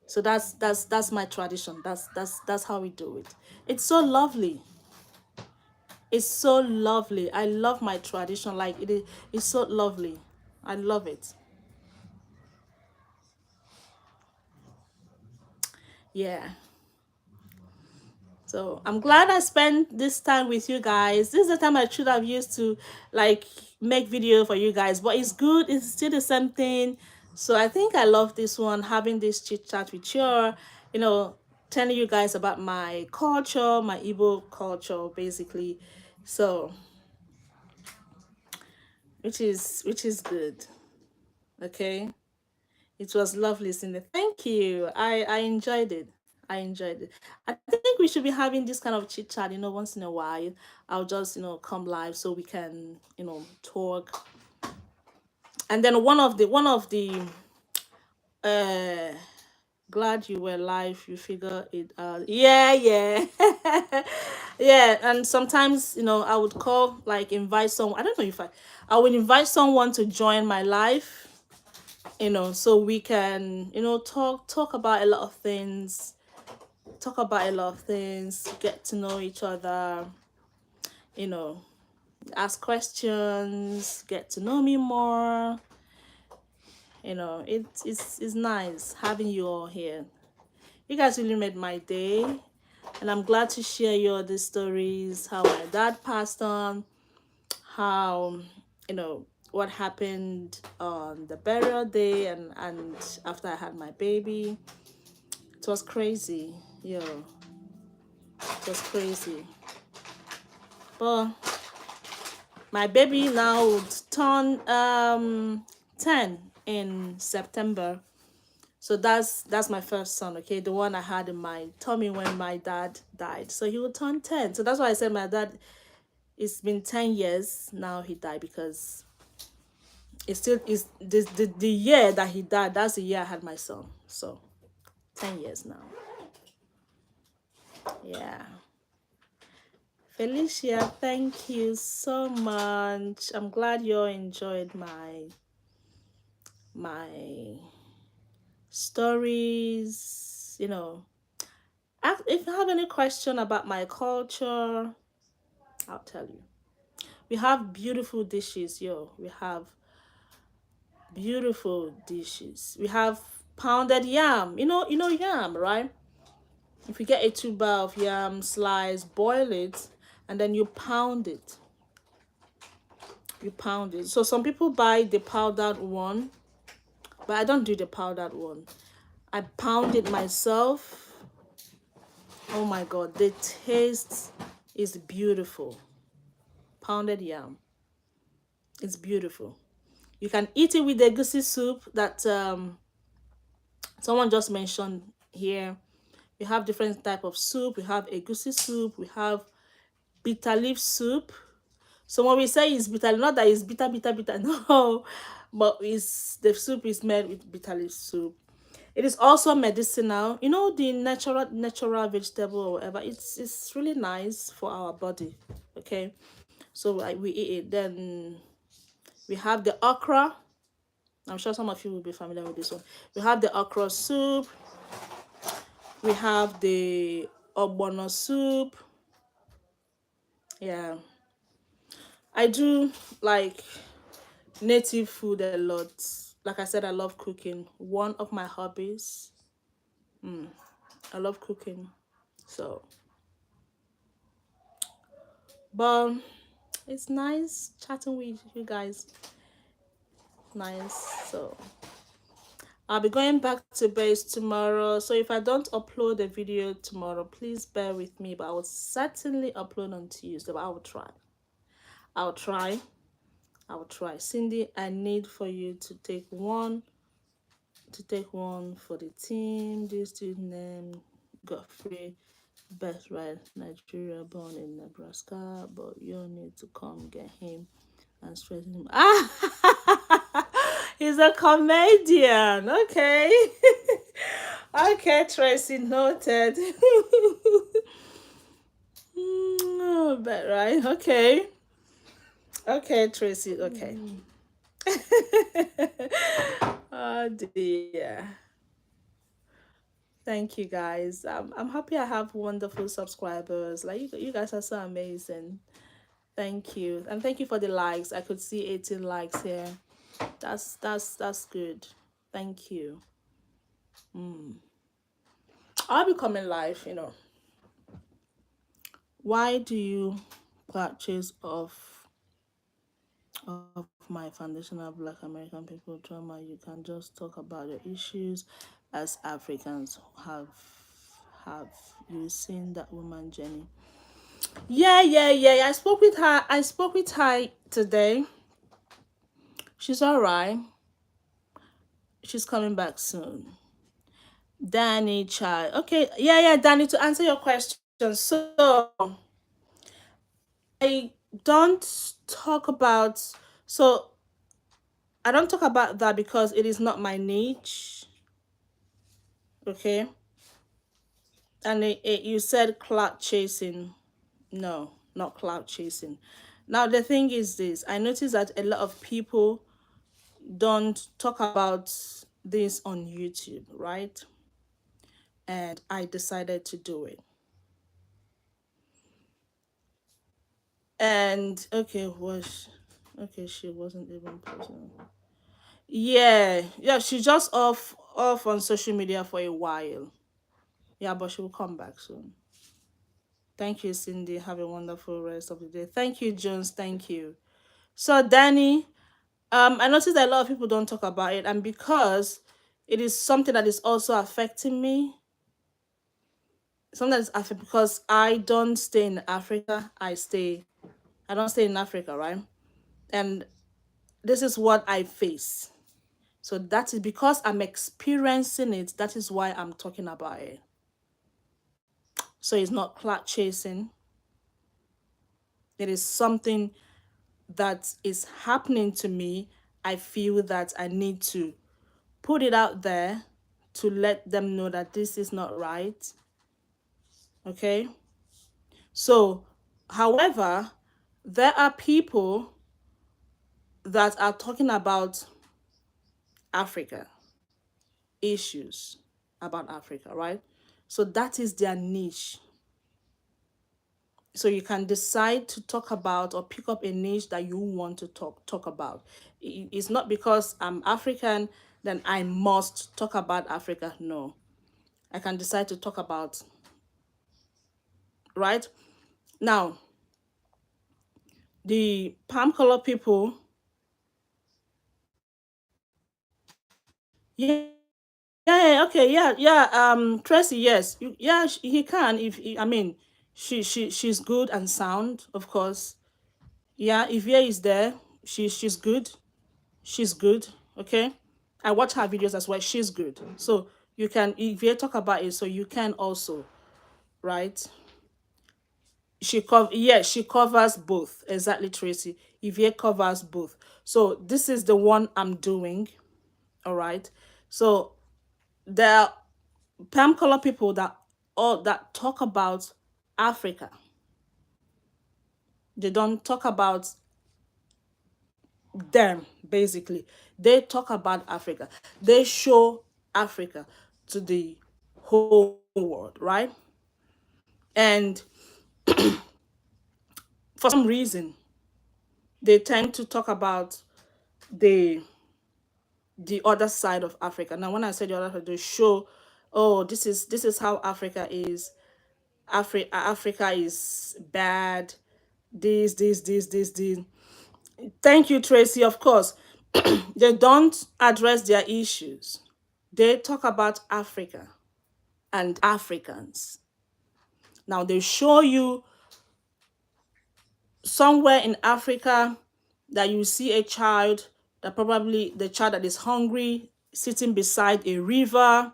So that's my tradition. That's how we do it. It's so lovely. It's so lovely. I love my tradition. Like it's so lovely. I love it. Yeah. So I'm glad I spent this time with you guys. This is the time I should have used to like make video for you guys, but it's good. It's still the same thing. So I think I love this one, having this chit chat with you, you know, telling you guys about my culture, my Igbo culture, basically. So which is good. Okay. It was lovely, Cindy. Thank you. I enjoyed it. I enjoyed it. I think we should be having this kind of chit chat, once in a while. I'll just, come live so we can, talk. And then one of the uh glad you were live, you figure it out. Yeah, yeah. Yeah, and sometimes, I would call, like invite someone. I don't know if I would invite someone to join my live, so we can, talk about a lot of things, get to know each other, you know, ask questions, get to know me more. It's nice having you all here. You guys really made my day, and I'm glad to share you all these stories, how my dad passed on, how, what happened on the burial day, and after I had my baby. It was crazy, yo. It was crazy. But my baby now would turn 10 in September. So that's my first son, okay? The one I had in my tummy when my dad died. So he would turn 10. So that's why I said my dad, it's been 10 years now he died, because it still is the year that he died, that's the year I had my son. So 10 years now. Yeah. Felicia, thank you so much. I'm glad you enjoyed my stories. If you have any question about my culture, I'll tell you. We have beautiful dishes, yo. We have beautiful dishes. We have pounded yam. You know yam, right? If you get a tuber of yam, slice, boil it, and then you pound it. So some people buy the powdered one, but I don't do the powdered one. I pound it myself. Oh my god, the taste is beautiful. Pounded yam, it's beautiful. You can eat it with the goosey soup that someone just mentioned here. We have different type of soup. We have egusi soup. We have bitter leaf soup. So when we say it's bitter, not that it's bitter, bitter, bitter, no, but it's the soup is made with bitter leaf soup. It is also medicinal. You know the natural vegetable or whatever. It's really nice for our body. Okay, so we eat it. Then we have the okra. I'm sure some of you will be familiar with this one. We have the okra soup. We have the ogbono soup. Yeah, I do like native food a lot. Like I said, I love cooking. One of my hobbies. I love cooking. So, but it's nice chatting with you guys. Nice. So, I'll be going back to base tomorrow. So, if I don't upload a video tomorrow, please bear with me. But I will certainly upload on Tuesday. But I will try. I'll try. I will try. Cindy, I need for you to take one for the team. This student name Godfrey Birthright, Nigeria, born in Nebraska, but you need to come get him and straighten him. Ah, he's a comedian. Okay. Okay, Tracy, noted. But right, okay. Okay, Tracy, okay. Oh dear. Thank you guys. I'm happy I have wonderful subscribers. Like you guys are so amazing. Thank you. And thank you for the likes. I could see 18 likes here. That's good. Thank you. I'll be coming live. Why do you purchase of my foundational Black American people trauma? You can just talk about your issues as Africans. Have you seen that woman Jenny? Yeah. I spoke with her today. She's all right. She's coming back soon. Danny child. Okay, yeah, Danny, to answer your question. So I don't talk about so I don't talk about that because it is not my niche. Okay. And you said clout chasing. No, not clout chasing. Now the thing is this. I noticed that a lot of people don't talk about this on YouTube, right? And I decided to do it. And okay, she wasn't even personal. Yeah, she's just off on social media for a while. Yeah, but she will come back soon. Thank you, Cindy. Have a wonderful rest of the day. Thank you, Jones. Thank you. So, Danny, I noticed that a lot of people don't talk about it, and because it is something that is also affecting me, something that is affecting because I don't stay in Africa. I don't stay in Africa, right? And this is what I face. So that is because I'm experiencing it. That is why I'm talking about it. So it's not clout chasing. It is something that is happening to me. I feel that I need to put it out there to let them know that this is not right. Okay? So, however, there are people that are talking about Africa, issues about Africa, right? So that is their niche. So you can decide to talk about or pick up a niche that you want to talk about. It's not because I'm African then I must talk about Africa. No, I can decide to talk about, right? Now the palm color people, yeah, okay, yeah. Tracy, yes, he can. If I mean, she's good and sound, of course. Yeah, if is there, she's good. She's good. Okay, I watch her videos as well. She's good. So You can, if you talk about it, so you can also, right? She covers both. Exactly, Tracy. Evie covers both. So this is the one I'm doing. All right. So there are palm color people that all that talk about Africa. They don't talk about them, basically. They talk about Africa. They show Africa to the whole world, right? And for some reason, they tend to talk about the the other side of Africa. Now, when I say the other side, they show, oh, this is how Africa is. Africa is bad. This. Thank you, Tracy. Of course, they don't address their issues. They talk about Africa and Africans. Now they show you somewhere in Africa that you see a child, that probably the child that is hungry sitting beside a river,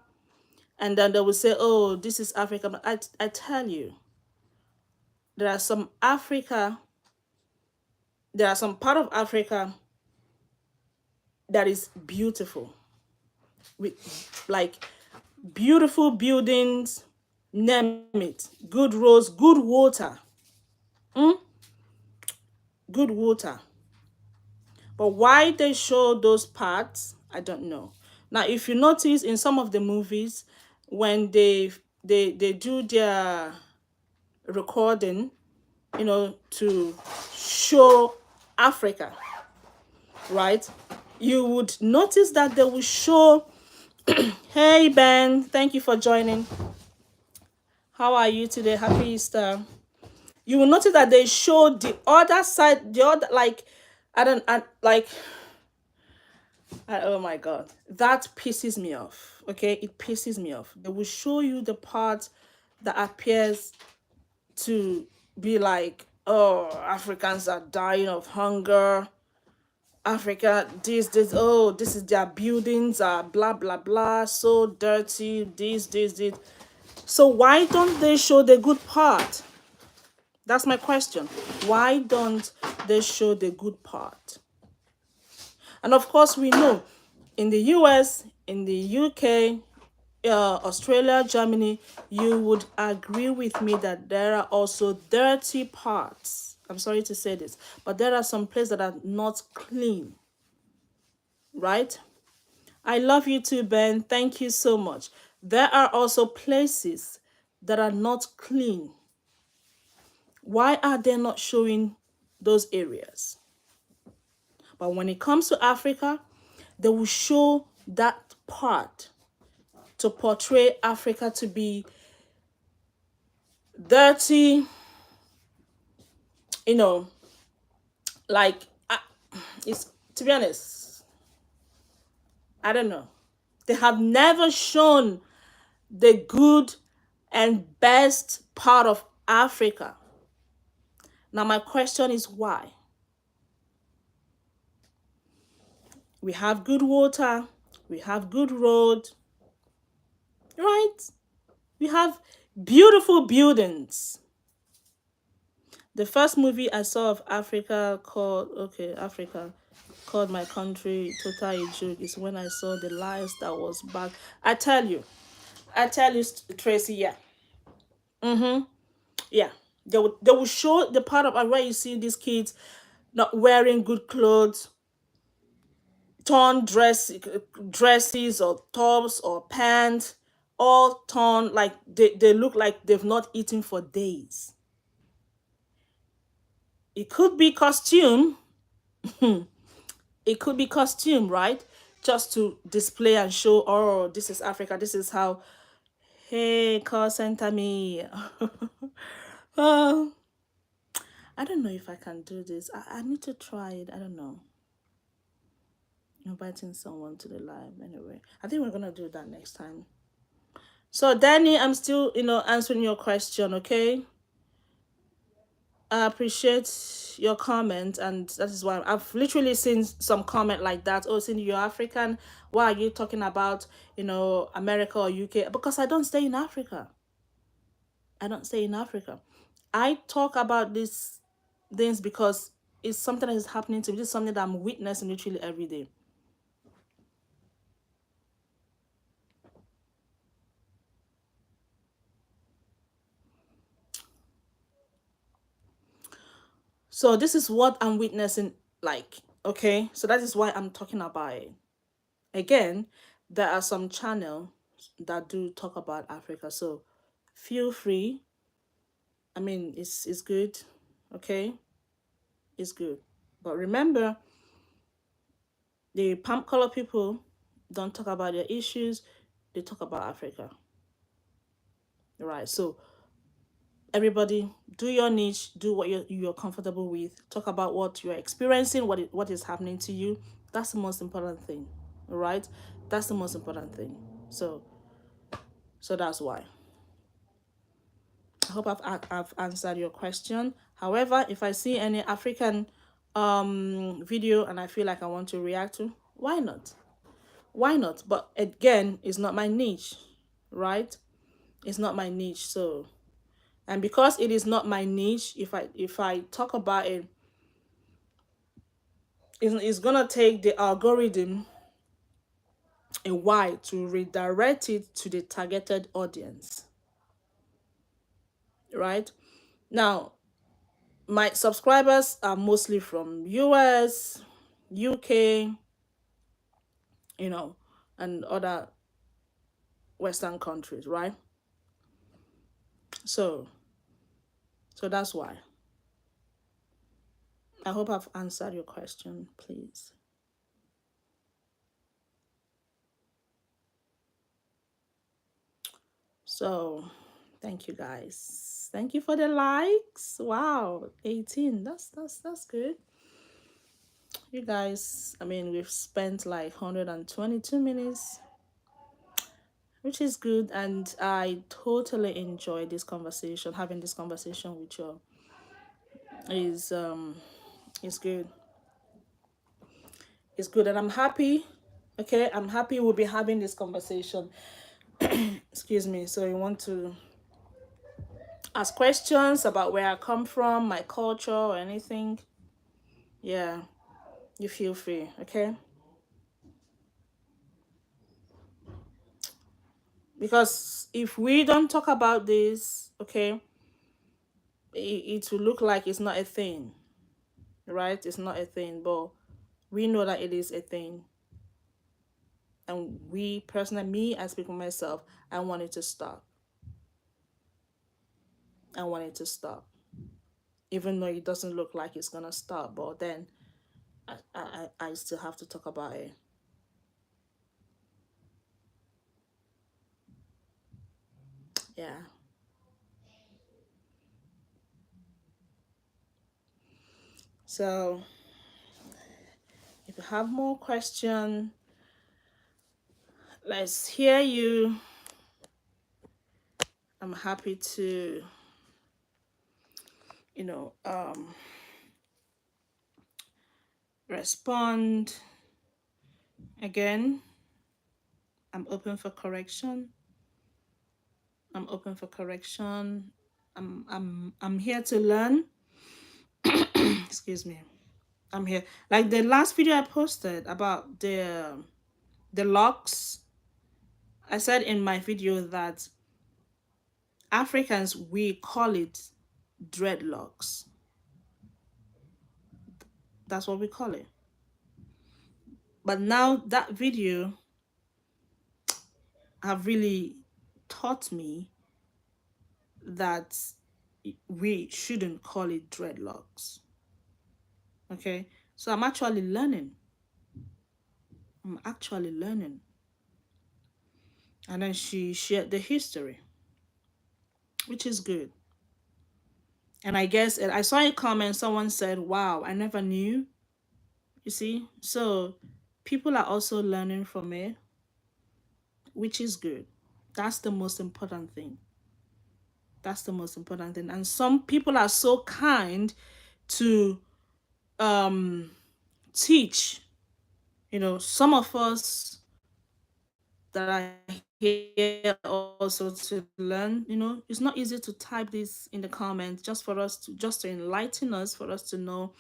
and then they will say, oh, this is Africa. But I tell you, there are some Africa, there are some part of Africa that is beautiful, with like beautiful buildings, name it, good roads, good water, good water. But why they show those parts, I don't know. Now, if you notice in some of the movies, when they do their recording, to show Africa, right? You would notice that they will show, hey Ben, thank you for joining. How are you today? Happy Easter. You will notice that they show the other side, the other, like, I don't, I, like, oh my God, that pisses me off. Okay, it pisses me off. They will show you the part that appears to be like, oh, Africans are dying of hunger. Africa, oh, this is their buildings are blah blah blah, so dirty. This. So why don't they show the good part? That's my question. Why don't they show the good part? And of course, we know in the US, in the UK, Australia, Germany, you would agree with me that there are also dirty parts. I'm sorry to say this, but there are some places that are not clean, right? I love you too, Ben. Thank you so much. There are also places that are not clean. Why are they not showing those areas? But when it comes to Africa, they will show that part to portray Africa to be dirty, you know, like, it's, to be honest, I don't know. They have never shown the good and best part of Africa. Now, my question is why? We have good water, we have good road, right? We have beautiful buildings. The first movie I saw of Africa called, okay, Africa, called My Country Total a Joke, is when I saw the lions that was back. I tell you, Tracy, yeah. Yeah. They will show the part of where you see these kids not wearing good clothes, torn dresses or tops or pants, all torn, like they look like they've not eaten for days. It could be costume. It could be costume, right? Just to display and show, oh, this is Africa. This is how. Hey, call center me. Oh, I don't know if I can do this. I need to try it. I don't know. Inviting someone to the live. Anyway, I think we're gonna do that next time. So Danny, I'm still, answering your question, okay? I appreciate your comment, and that is why I've literally seen some comment like that. Oh, since you're African, why are you talking about, America or UK? Because I don't stay in Africa. I don't stay in Africa. I talk about these things because it's something that is happening to me. This is something that I'm witnessing literally every day. So this is what I'm witnessing, like, okay? So that is why I'm talking about it. Again, there are some channels that do talk about Africa. So feel free. I mean, it's good, okay? It's good. But remember, the palm color people don't talk about their issues, they talk about Africa. Right. So everybody, do your niche, do what you're comfortable with. Talk about what you're experiencing, what is happening to you. That's the most important thing. All right? That's the most important thing. So that's why. I hope I've answered your question. However, if I see any African video and I feel like I want to react to, why not? Why not? But again, it's not my niche, right? It's not my niche. So, and because it is not my niche, if I talk about it, it's gonna take the algorithm a while to redirect it to the targeted audience, right? Now, my subscribers are mostly from US, UK, you know, and other Western countries, right? So, so that's why. I hope I've answered your question, please. So, thank you guys. Thank you for the likes. Wow, 18. That's good. You guys, I mean, we've spent like 122 minutes, which is good, and I totally enjoy this conversation. Having this conversation with you is good. It's good, and I'm happy. Okay, I'm happy we'll be having this conversation. Excuse me. So you want to ask questions about where I come from, my culture, or anything? Yeah, you feel free. Okay, because if we don't talk about this, okay, it will look like it's not a thing, right? It's not a thing, but we know that it is a thing. And we personally, me, I speak for myself, I want it to stop. I want it to stop. Even though it doesn't look like it's gonna stop, but then I still have to talk about it. Yeah. So if you have more question, let's hear you. I'm happy to, you know, respond. Again, I'm open for correction. I'm open for correction. I'm here to learn. Excuse me. I'm here. Like the last video I posted about the locks. I said in my video that Africans, we call it dreadlocks. That's what we call it. But now that video have really taught me that we shouldn't call it dreadlocks. Okay? So I'm actually learning. I'm actually learning. And then she shared the history, which is good. And I guess I saw a comment, someone said, wow, I never knew. You see? So people are also learning from it, which is good. That's the most important thing. That's the most important thing. And some people are so kind to teach. Some of us that are here also to learn. It's not easy to type this in the comments just for us to just to enlighten us, for us to know,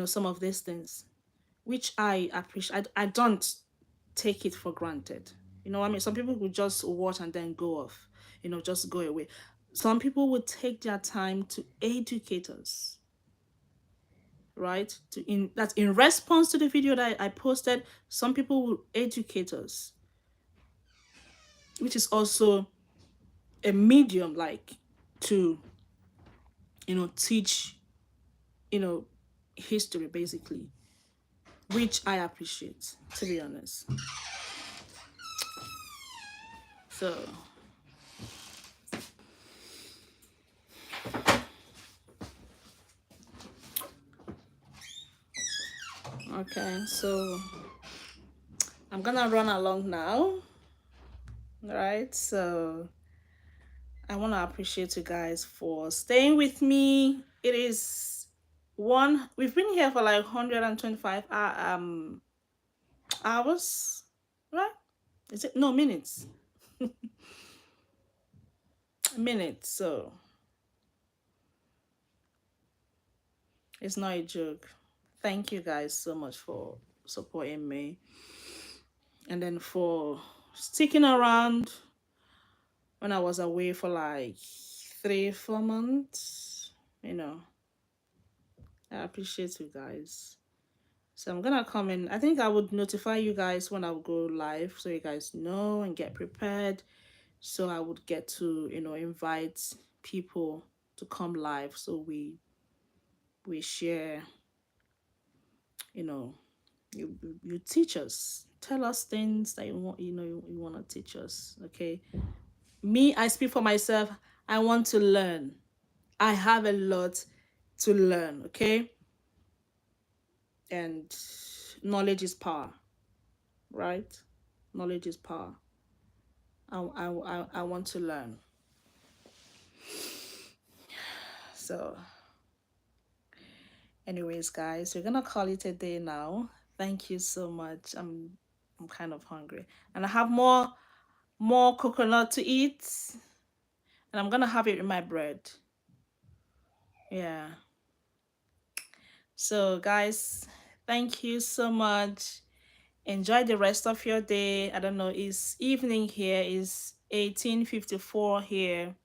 some of these things, which I appreciate. I don't take it for granted. I mean, some people would just watch and then go off, just go away. Some people would take their time to educate us, right? That's in response to the video that I posted. Some people will educate us, which is also a medium, like, to teach you know history, basically, which I appreciate, to be honest. So, okay, so I'm gonna run along now, right? So I want to appreciate you guys for staying with me. It is we've been here for like 125 hours, right? Is it? No, minutes. Minutes. So it's not a joke. Thank you guys so much for supporting me, and then for sticking around when I was away for like 3 4 months. I appreciate you guys. So I'm gonna come in. I think I would notify you guys when I will go live, so you guys know and get prepared. So I would get to invite people to come live, so we share. You know, you teach us, tell us things that you want to teach us. Okay, me, I speak for myself. I want to learn. I have a lot to learn. Okay, and knowledge is power, right? Knowledge is power. I want to learn. So, anyways, guys, we're gonna call it a day now. Thank you so much. I'm kind of hungry, and I have more coconut to eat, and I'm gonna have it in my bread. Yeah. So, guys, thank you so much. Enjoy the rest of your day. I don't know. It's evening here. It's 18:54 here.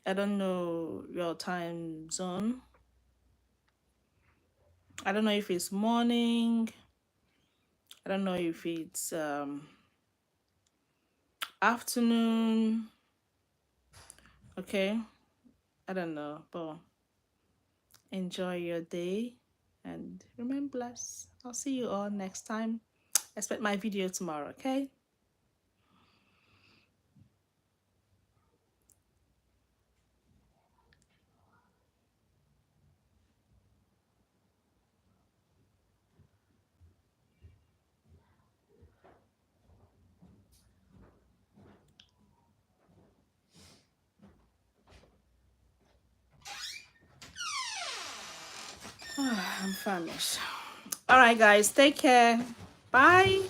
I don't know your time zone. I don't know if it's morning. I don't know if it's afternoon. Okay. I don't know. But enjoy your day and remain blessed. I'll see you all next time. Expect my video tomorrow, okay? I'm famished. All right, guys. Take care. Bye.